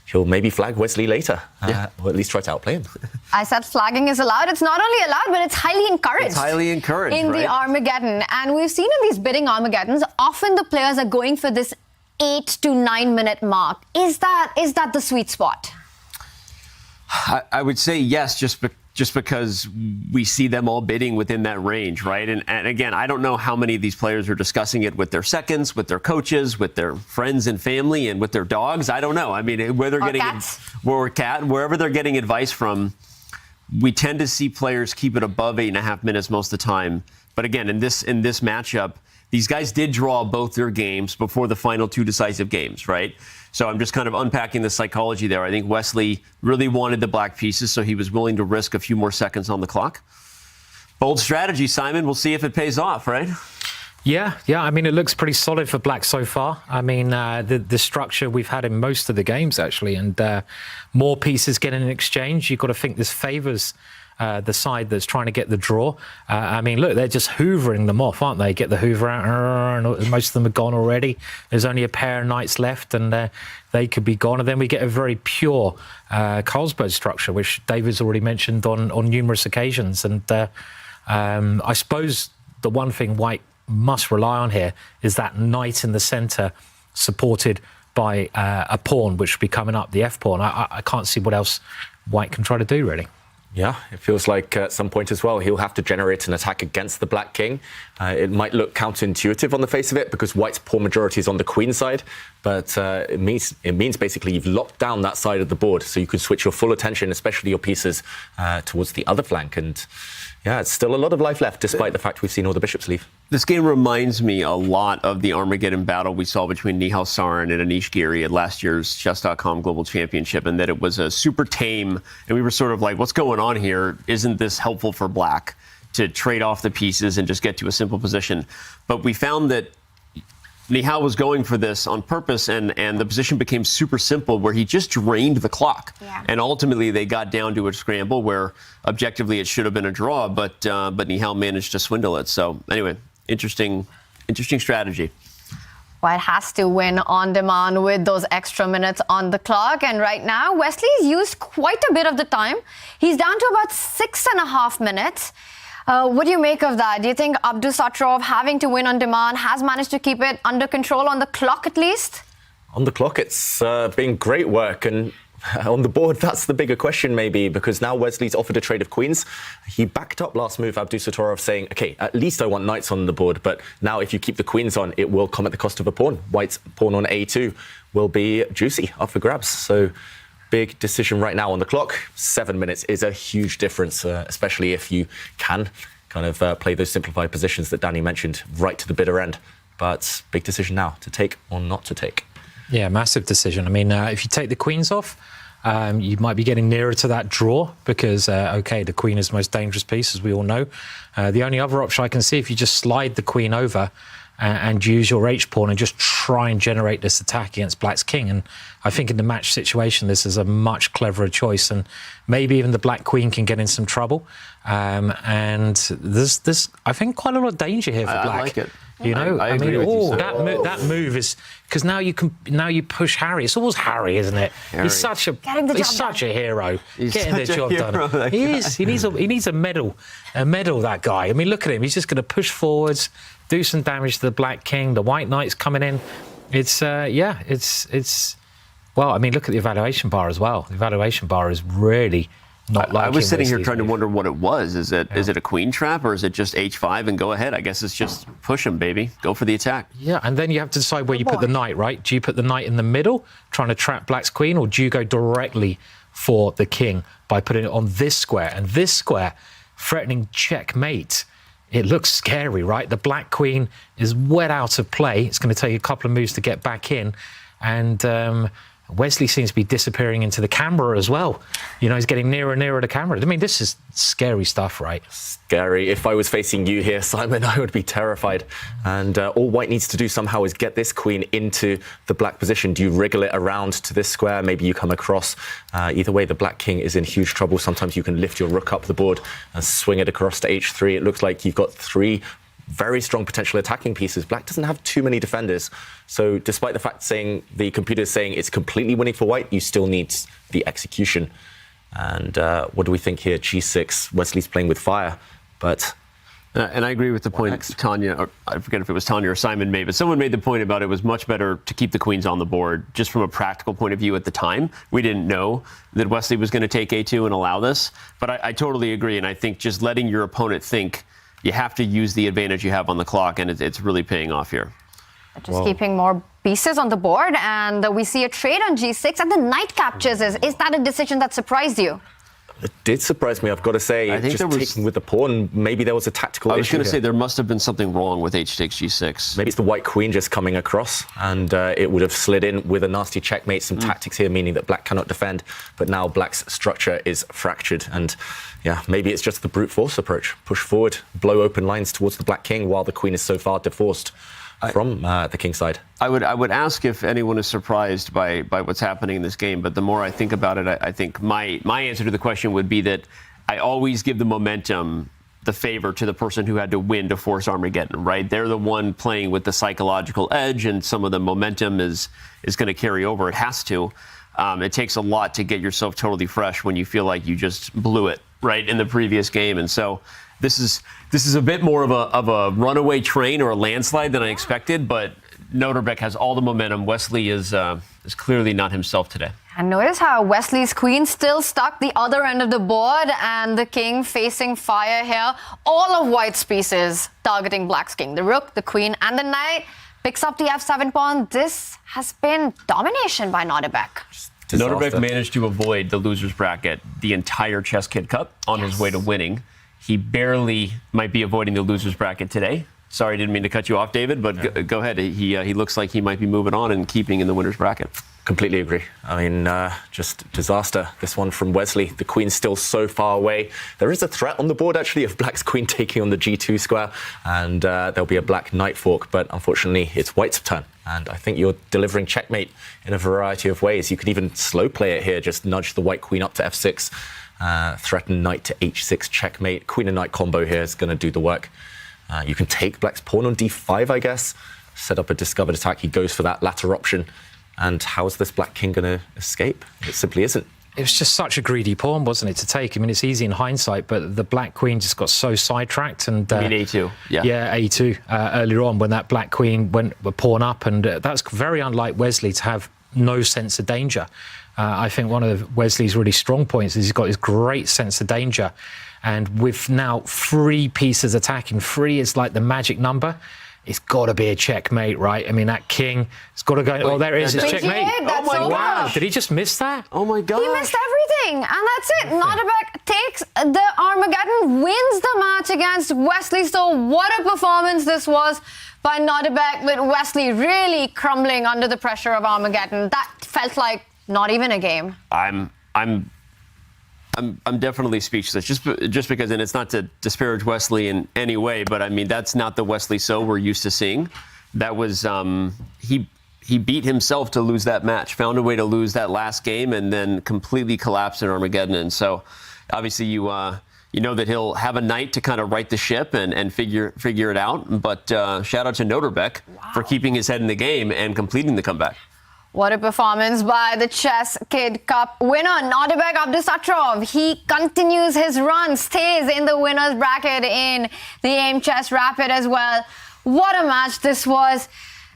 Speaker 3: he'll maybe flag Wesley later, or at least try to outplay him.
Speaker 1: I said flagging is allowed. It's not only allowed, but it's highly encouraged.
Speaker 4: It's highly encouraged,
Speaker 1: in the Armageddon. And we've seen in these bidding Armageddons, often the players are going for this 8 to 9 minute mark. Is that the sweet spot?
Speaker 4: I would say yes, just because we see them all bidding within that range, right? And again, I don't know how many of these players are discussing it with their seconds, with their coaches, with their friends and family, and with their dogs. I don't know. I mean, where they're getting wherever they're getting advice from, we tend to see players keep it above 8.5 minutes most of the time. But again, in this matchup, these guys did draw both their games before the final two decisive games, right? So I'm just kind of unpacking the psychology there. I think Wesley really wanted the black pieces, so he was willing to risk a few more seconds on the clock. Bold strategy, Simon. We'll see if it pays off, right?
Speaker 5: Yeah. I mean, it looks pretty solid for black so far. I mean, the structure we've had in most of the games, actually, and more pieces getting in exchange. You've got to think this favours the side that's trying to get the draw. I mean, look, they're just hoovering them off, aren't they? Get the hoover out, and most of them are gone already. There's only a pair of knights left, and they could be gone. And then we get a very pure Carlsberg structure, which David's already mentioned on numerous occasions. And I suppose the one thing White must rely on here is that knight in the centre, supported by a pawn, which will be coming up, the F pawn. I can't see what else White can try to do, really.
Speaker 3: Yeah, it feels like at some point as well, he'll have to generate an attack against the Black King. It might look counterintuitive on the face of it because White's pawn majority is on the queen side, but it means basically you've locked down that side of the board, so you can switch your full attention, especially your pieces, towards the other flank. And yeah, it's still a lot of life left, despite the fact we've seen all the bishops leave.
Speaker 4: This game reminds me a lot of the Armageddon battle we saw between Nihal Sarin and Anish Giri at last year's Chess.com Global Championship, and that it was a super tame, and we were sort of like, what's going on here? Isn't this helpful for Black to trade off the pieces and just get to a simple position? But we found that Nihal was going for this on purpose, and the position became super simple where he just drained the clock.
Speaker 1: Yeah.
Speaker 4: And ultimately they got down to a scramble where objectively it should have been a draw, but Nihal managed to swindle it. So anyway, interesting strategy.
Speaker 1: White has to win on demand with those extra minutes on the clock. And right now, Wesley's used quite a bit of the time. He's down to about 6.5 minutes. What do you make of that? Do you think Abdusattorov, having to win on demand, has managed to keep it under control on the clock at least?
Speaker 3: On the clock, it's been great work. And on the board, that's the bigger question maybe, because now Wesley's offered a trade of queens. He backed up last move, Abdusattorov, saying, OK, at least I want knights on the board. But now if you keep the queens on, it will come at the cost of a pawn. White's pawn on A2 will be juicy, up for grabs. So big decision right now on the clock. 7 minutes is a huge difference, especially if you can kind of play those simplified positions that Danny mentioned right to the bitter end. But big decision now, to take or not to take.
Speaker 5: Yeah, massive decision. I mean, if you take the queens off, you might be getting nearer to that draw because, OK, the queen is the most dangerous piece, as we all know. The only other option I can see, if you just slide the queen over and use your H-pawn and just try and generate this attack against Black's king. And I think in the match situation, this is a much cleverer choice. And maybe even the Black queen can get in some trouble. And there's, I think, quite a lot of danger here for Black.
Speaker 4: I like it.
Speaker 5: You know,
Speaker 4: I mean,
Speaker 5: that move is because now you push Harry. It's always Harry, isn't it?
Speaker 4: Harry.
Speaker 5: He's such a hero. Getting the job done. He is. He needs a medal. That guy. I mean, look at him. He's just going to push forwards, do some damage to the Black king. The White knight's coming in. It's well. I mean, look at the evaluation bar as well. The evaluation bar is really not like.
Speaker 4: I was sitting here trying to wonder what it was. Is it a queen trap or is it just H5 and go ahead? I guess it's just push him, baby. Go for the attack.
Speaker 5: Yeah, and then you have to decide where you put the knight, right? Do you put the knight in the middle, trying to trap Black's queen, or do you go directly for the king by putting it on this square? And this square, threatening checkmate. It looks scary, right? The Black queen is well out of play. It's going to take a couple of moves to get back in. And Wesley seems to be disappearing into the camera as well. You know, he's getting nearer and nearer to the camera. I mean, this is scary stuff, right?
Speaker 3: Scary. If I was facing you here, Simon, I would be terrified. And all White needs to do somehow is get this queen into the Black position. Do you wriggle it around to this square? Maybe you come across. Either way, the Black king is in huge trouble. Sometimes you can lift your rook up the board and swing it across to H3. It looks like you've got 3 very strong potential attacking pieces. Black doesn't have too many defenders. So despite the fact the computer is saying it's completely winning for White, you still need the execution. And what do we think here? G6, Wesley's playing with fire, but...
Speaker 4: And I agree with the point Tanya, or I forget if it was Tanya or Simon made, but someone made the point about it was much better to keep the queens on the board, just from a practical point of view at the time. We didn't know that Wesley was going to take A2 and allow this, but I totally agree, and I think just letting your opponent think you have to use the advantage you have on the clock, and it's really paying off here.
Speaker 1: Just keeping more pieces on the board, and we see a trade on G6, and the knight captures. Is that a decision that surprised you?
Speaker 3: It did surprise me, I've got to say. I think just taking with the pawn, maybe there was a tactical issue.
Speaker 4: I was going to say there must have been something wrong with H takes G6.
Speaker 3: Maybe it's the White queen just coming across, and it would have slid in with a nasty checkmate. Some tactics here, meaning that Black cannot defend, but now Black's structure is fractured. And yeah, maybe it's just the brute force approach. Push forward, blow open lines towards the Black king while the queen is so far divorced from the king side.
Speaker 4: I would ask if anyone is surprised by what's happening in this game, but the more I think about it, I think my answer to the question would be that I always give the momentum, the favor to the person who had to win to force Armageddon, right? They're the one playing with the psychological edge, and some of the momentum is going to carry over. It has to. It takes a lot to get yourself totally fresh when you feel like you just blew it, right, in the previous game. And so this is a bit more of a runaway train or a landslide than I expected, but Noterbeck has all the momentum. Wesley is is clearly not himself today.
Speaker 1: And notice how Wesley's queen still stuck the other end of the board and the king facing fire here. All of white's pieces targeting black's king. The rook, the queen, and the knight picks up the f7 pawn. This has been domination by Nordebek.
Speaker 4: Nordebek managed to avoid the loser's bracket the entire Chess Kid Cup on his way to winning. He barely might be avoiding the loser's bracket today. Sorry, didn't mean to cut you off, David, but go ahead. He looks like he might be moving on and keeping in the winner's bracket.
Speaker 3: Completely agree. I mean, just disaster. This one from Wesley. The queen's still so far away. There is a threat on the board, actually, of black's queen taking on the g2 square, and there'll be a black knight fork, but unfortunately, it's white's turn. And I think you're delivering checkmate in a variety of ways. You could even slow play it here, just nudge the white queen up to f6, threaten knight to h6 checkmate. Queen and knight combo here is going to do the work. You can take black's pawn on d5, I guess, set up a discovered attack. He goes for that latter option. And how's this black king going to escape? It simply isn't.
Speaker 5: It was just such a greedy pawn, wasn't it, to take? I mean, it's easy in hindsight, but the black queen just got so sidetracked. And
Speaker 4: I mean, a2.
Speaker 5: Yeah, a2 earlier on when that black queen went a pawn up. And that's very unlike Wesley to have no sense of danger. I think one of Wesley's really strong points is he's got this great sense of danger. And with now 3 pieces attacking, 3 is like the magic number. It's got to be a checkmate, right? I mean, that king, it's got to go. Oh, there it is. It's checkmate.
Speaker 1: That's
Speaker 5: oh, my
Speaker 1: over.
Speaker 5: Wow. Did he just miss that?
Speaker 4: Oh, my God.
Speaker 1: He missed everything. And that's it. Nordebek takes the Armageddon, wins the match against Wesley. So what a performance this was by Nordebek, with Wesley really crumbling under the pressure of Armageddon. That felt like not even a game.
Speaker 4: I'm definitely speechless, just because, and it's not to disparage Wesley in any way, but I mean, that's not the Wesley So we're used to seeing. That was, he beat himself to lose that match, found a way to lose that last game, and then completely collapsed in Armageddon. And so, obviously, you know that he'll have a night to kind of right the ship and figure it out. But shout out to Nordebek for keeping his head in the game and completing the comeback.
Speaker 1: What a performance by the Chess Kid Cup winner, Nordebek Abdusatrov. He continues his run, stays in the winner's bracket in the Aimchess Rapid as well. What a match this was.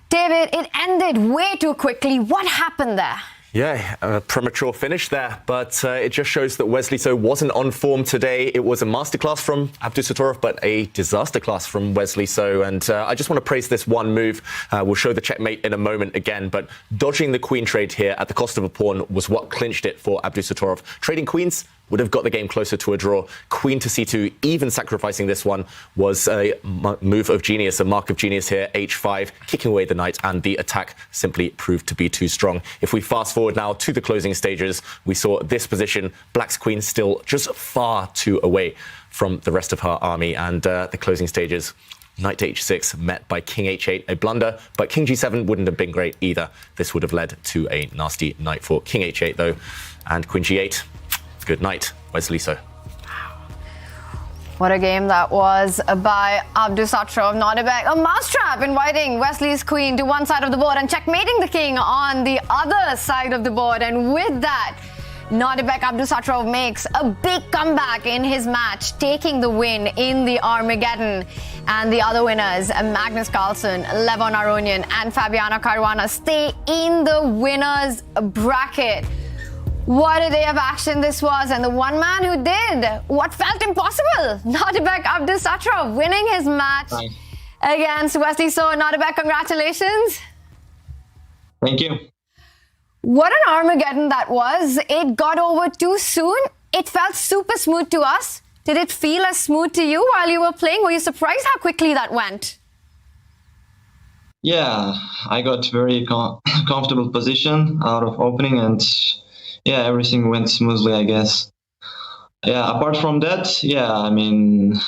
Speaker 1: David, it ended way too quickly. What happened there?
Speaker 3: Yeah, a premature finish there, but it just shows that Wesley So wasn't on form today. It was a masterclass from Abdusatorov, but a disaster class from Wesley So. And I just want to praise this one move. We'll show the checkmate in a moment again, but dodging the queen trade here at the cost of a pawn was what clinched it for Abdusatorov. Trading queens would have got the game closer to a draw. Queen to c2, even sacrificing this one, was a move of genius, a mark of genius here. h5, kicking away the knight, and the attack simply proved to be too strong. If we fast forward now to the closing stages, we saw this position, black's queen still just far too away from the rest of her army, and the closing stages, knight to h6 met by king h8, a blunder, but king g7 wouldn't have been great either. This would have led to a nasty knight for king h8 though, and queen g8. Good night, Wesley So.
Speaker 1: What a game that was by Abdusatrov. Nordebek, a mousetrap, inviting Wesley's queen to one side of the board and checkmating the king on the other side of the board. And with that, Nordebek Abdusatrov makes a big comeback in his match, taking the win in the Armageddon. And the other winners, Magnus Carlsen, Levon Aronian, and Fabiano Caruana, stay in the winners' bracket. What a day of action this was, and the one man who did what felt impossible, Nordebek Abdusatrov, winning his match against Wesley So. Nordebek, congratulations.
Speaker 2: Thank you.
Speaker 1: What an Armageddon that was. It got over too soon. It felt super smooth to us. Did it feel as smooth to you while you were playing? Were you surprised how quickly that went?
Speaker 9: Yeah, I got very comfortable position out of opening, and yeah, everything went smoothly, I guess. Yeah, apart from that, yeah, I mean,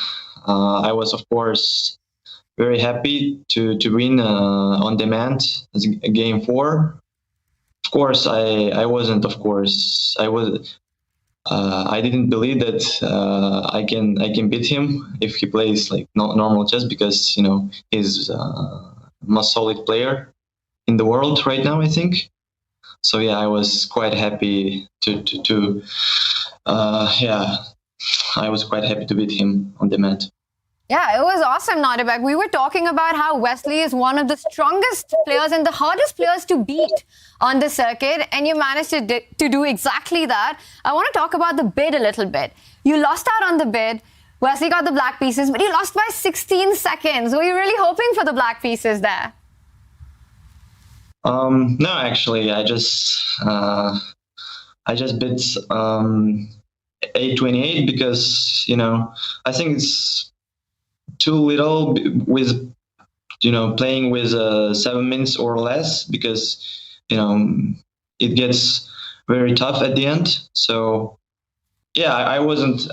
Speaker 9: I was, of course, very happy to win on demand as game 4. Of course, I wasn't, of course, I didn't believe that I can beat him if he plays like normal chess, because, you know, he's most solid player in the world right now, I think. So yeah, I was quite happy I was quite happy to beat him on demand.
Speaker 1: Yeah, it was awesome, Nadebek. We were talking about how Wesley is one of the strongest players and the hardest players to beat on the circuit, and you managed to do exactly that. I want to talk about the bid a little bit. You lost out on the bid. Wesley got the black pieces, but you lost by 16 seconds. Were you really hoping for the black pieces there?
Speaker 9: No, actually, I just bid 828 because, I think it's too little with, playing with 7 minutes or less, because, it gets very tough at the end. So, yeah, I wasn't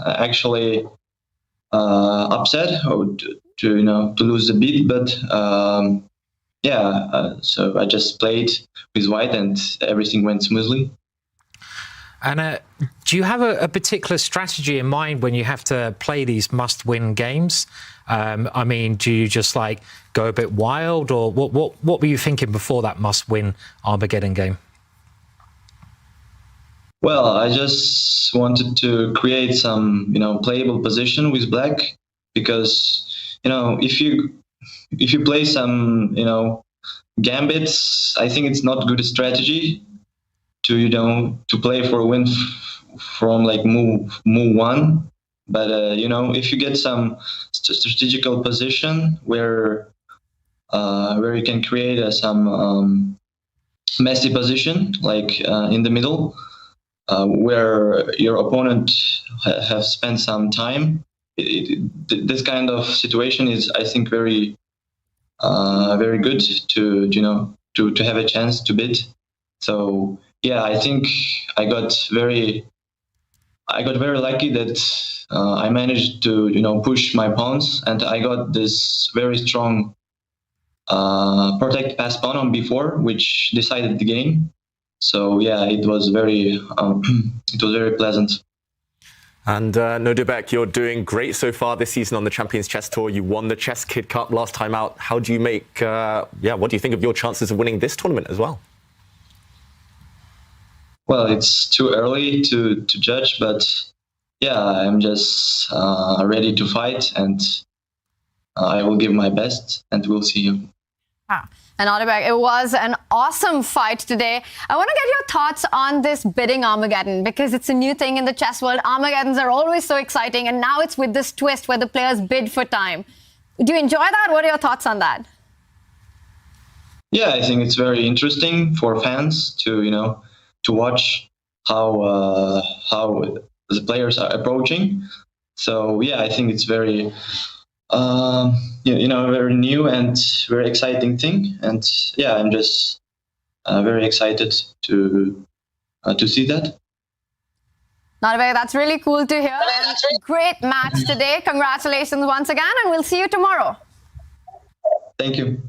Speaker 9: actually upset to lose the bid, but so I just played with white and everything went smoothly.
Speaker 5: And do you have a particular strategy in mind when you have to play these must-win games? I mean, do you just go a bit wild, or what were you thinking before that must-win Armageddon game?
Speaker 9: Well, I just wanted to create some, playable position with black, because, if you play some, gambits, I think it's not good strategy to play for a win from move 1. But if you get some strategical position where you can create some messy position, in the middle, where your opponent have spent some time, this kind of situation is, I think, very good to have a chance to bid. So yeah, I think I got very lucky that I managed to push my pawns, and I got this very strong protect pass pawn on b4, which decided the game. So yeah, it was very pleasant.
Speaker 3: And Nadebek, you're doing great so far this season on the Champions Chess Tour. You won the Chess Kid Cup last time out. How do you make? What do you think of your chances of winning this tournament as well?
Speaker 9: Well, it's too early to judge, but yeah, I'm just ready to fight, and I will give my best, and we'll see.
Speaker 1: And Nadebek, it was an awesome fight today. I want to get your thoughts on this bidding Armageddon, because it's a new thing in the chess world. Armageddons are always so exciting, and now it's with this twist where the players bid for time. Do you enjoy that? What are your thoughts on that?
Speaker 9: Yeah, I think it's very interesting for fans to watch how the players are approaching. So yeah, I think it's very very new and very exciting thing, and yeah, I'm just very excited to see that.
Speaker 1: Nadebek, that's really cool to hear. Great match today. Congratulations once again, and we'll see you tomorrow.
Speaker 9: Thank you.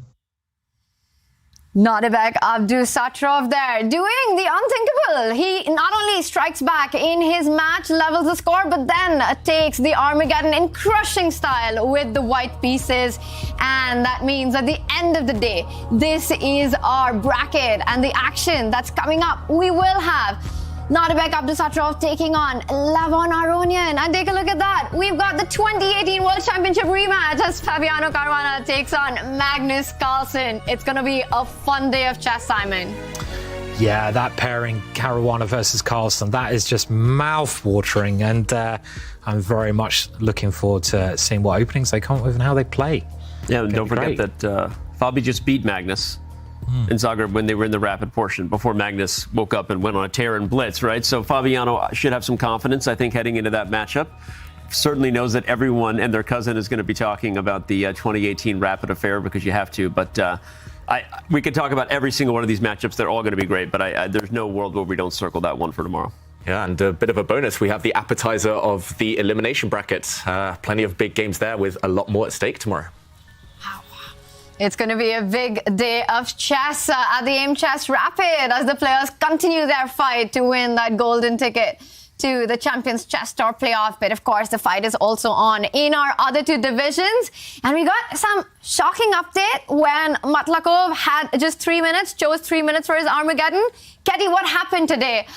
Speaker 1: Nadebek Abdusatrov there, doing the unthinkable. He not only strikes back in his match, levels the score, but then takes the Armageddon in crushing style with the white pieces. And that means at the end of the day, this is our bracket, and the action that's coming up, we will have Nadebek Abdusatrov taking on Levon Aronian. And take a look at that. We've got the 2018 World Championship rematch as Fabiano Caruana takes on Magnus Carlsen. It's going to be a fun day of chess, Simon.
Speaker 5: Yeah, that pairing, Caruana versus Carlsen, that is just mouth-watering. And I'm very much looking forward to seeing what openings they come up with and how they play.
Speaker 4: Yeah, and don't forget that Fabi just beat Magnus in Zagreb when they were in the rapid portion before Magnus woke up and went on a tear and blitz, right? So Fabiano should have some confidence, I think, heading into that matchup. Certainly knows that everyone and their cousin is going to be talking about the 2018 rapid affair, because you have to. But we could talk about every single one of these matchups. They're all going to be great, but there's no world where we don't circle that one for tomorrow.
Speaker 3: Yeah, and a bit of a bonus, we have the appetizer of the elimination bracket. Plenty of big games there with a lot more at stake tomorrow.
Speaker 1: It's going to be a big day of chess at the Aimchess Rapid as the players continue their fight to win that golden ticket to the Champions Chess Tour playoff. But of course, the fight is also on in our other two divisions. And we got some Shocking update when Matlakov had just 3 minutes, chose 3 minutes for his Armageddon. Ketty, what happened today?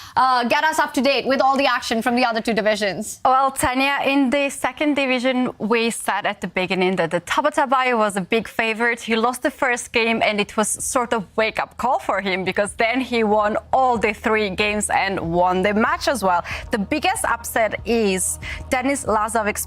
Speaker 1: Get us up to date with all the action from the other two divisions.
Speaker 10: Well, Tanya, in the second division, we said at the beginning that the Tabatabai was a big favorite. He lost the first game, and it was sort of wake-up call for him because then he won all the 3 games and won the match as well. The biggest upset is Denis Lazovic's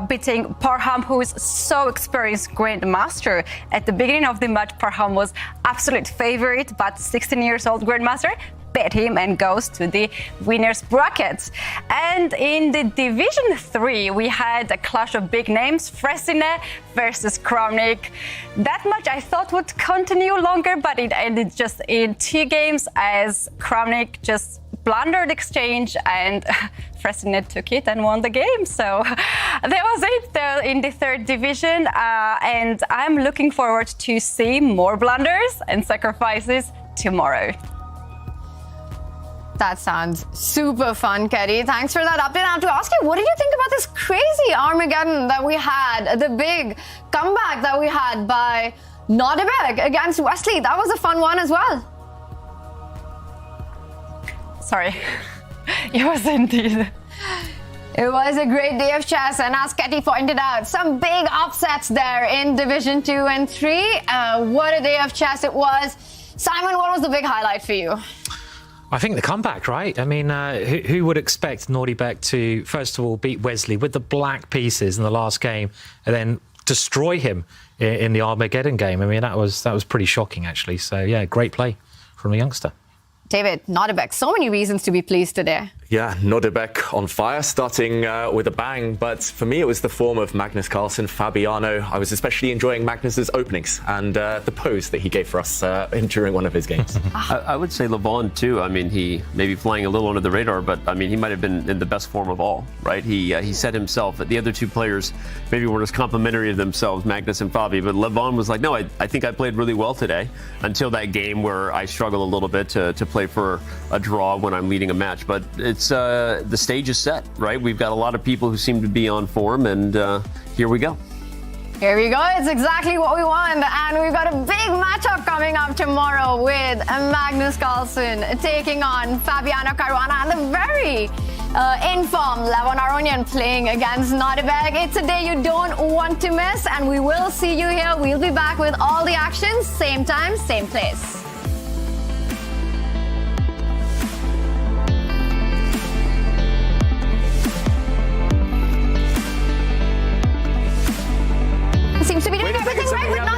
Speaker 10: beating Parham, who is so experienced grandmaster. At the beginning of the match, Parham was absolute favorite, but 16 years old grandmaster beat him and goes to the winners bracket. And in the Division 3, we had a clash of big names, Fresine versus Kramnik. That match I thought would continue longer, but it ended just in 2 games as Kramnik just blundered exchange and Fresine took it and won the game. So that was it in the third division. And I'm looking forward to see more blunders and sacrifices tomorrow.
Speaker 1: That sounds super fun, Ketty. Thanks for that update. I have to ask you, what did you think about this crazy Armageddon that we had, the big comeback that we had by Nordebek against Wesley? That was a fun one as well.
Speaker 10: Sorry. It was indeed.
Speaker 1: It was a great day of chess, and as Ketty pointed out, some big upsets there in Division 2 and 3. What a day of chess it was. Simon, what was the big highlight for you?
Speaker 5: I think the comeback, right? I mean, who would expect Nordebek to, first of all, beat Wesley with the black pieces in the last game and then destroy him in the Armageddon game? I mean, that was pretty shocking, actually. So, yeah, great play from the youngster.
Speaker 1: David, Nordebek, so many reasons to be pleased today.
Speaker 3: Yeah, Nordebek on fire, starting with a bang. But for me, it was the form of Magnus Carlsen, Fabiano. I was especially enjoying Magnus's openings and the pose that he gave for us during one of his games.
Speaker 4: I would say Levon, too. I mean, he may be flying a little under the radar, but I mean, he might have been in the best form of all, right? He said himself that the other 2 players maybe weren't as complimentary of themselves, Magnus and Fabi, but Levon was like, no, I think I played really well today until that game where I struggle a little bit to play for a draw when I'm leading a match. But it's the stage is set, right? We've got a lot of people who seem to be on form, and here we go.
Speaker 1: Here we go. It's exactly what we want. And we've got a big matchup coming up tomorrow with Magnus Carlsen taking on Fabiano Caruana and the very in-form Levon Aronian playing against Nordebek. It's a day you don't want to miss, and we will see you here. We'll be back with all the action, same time, same place.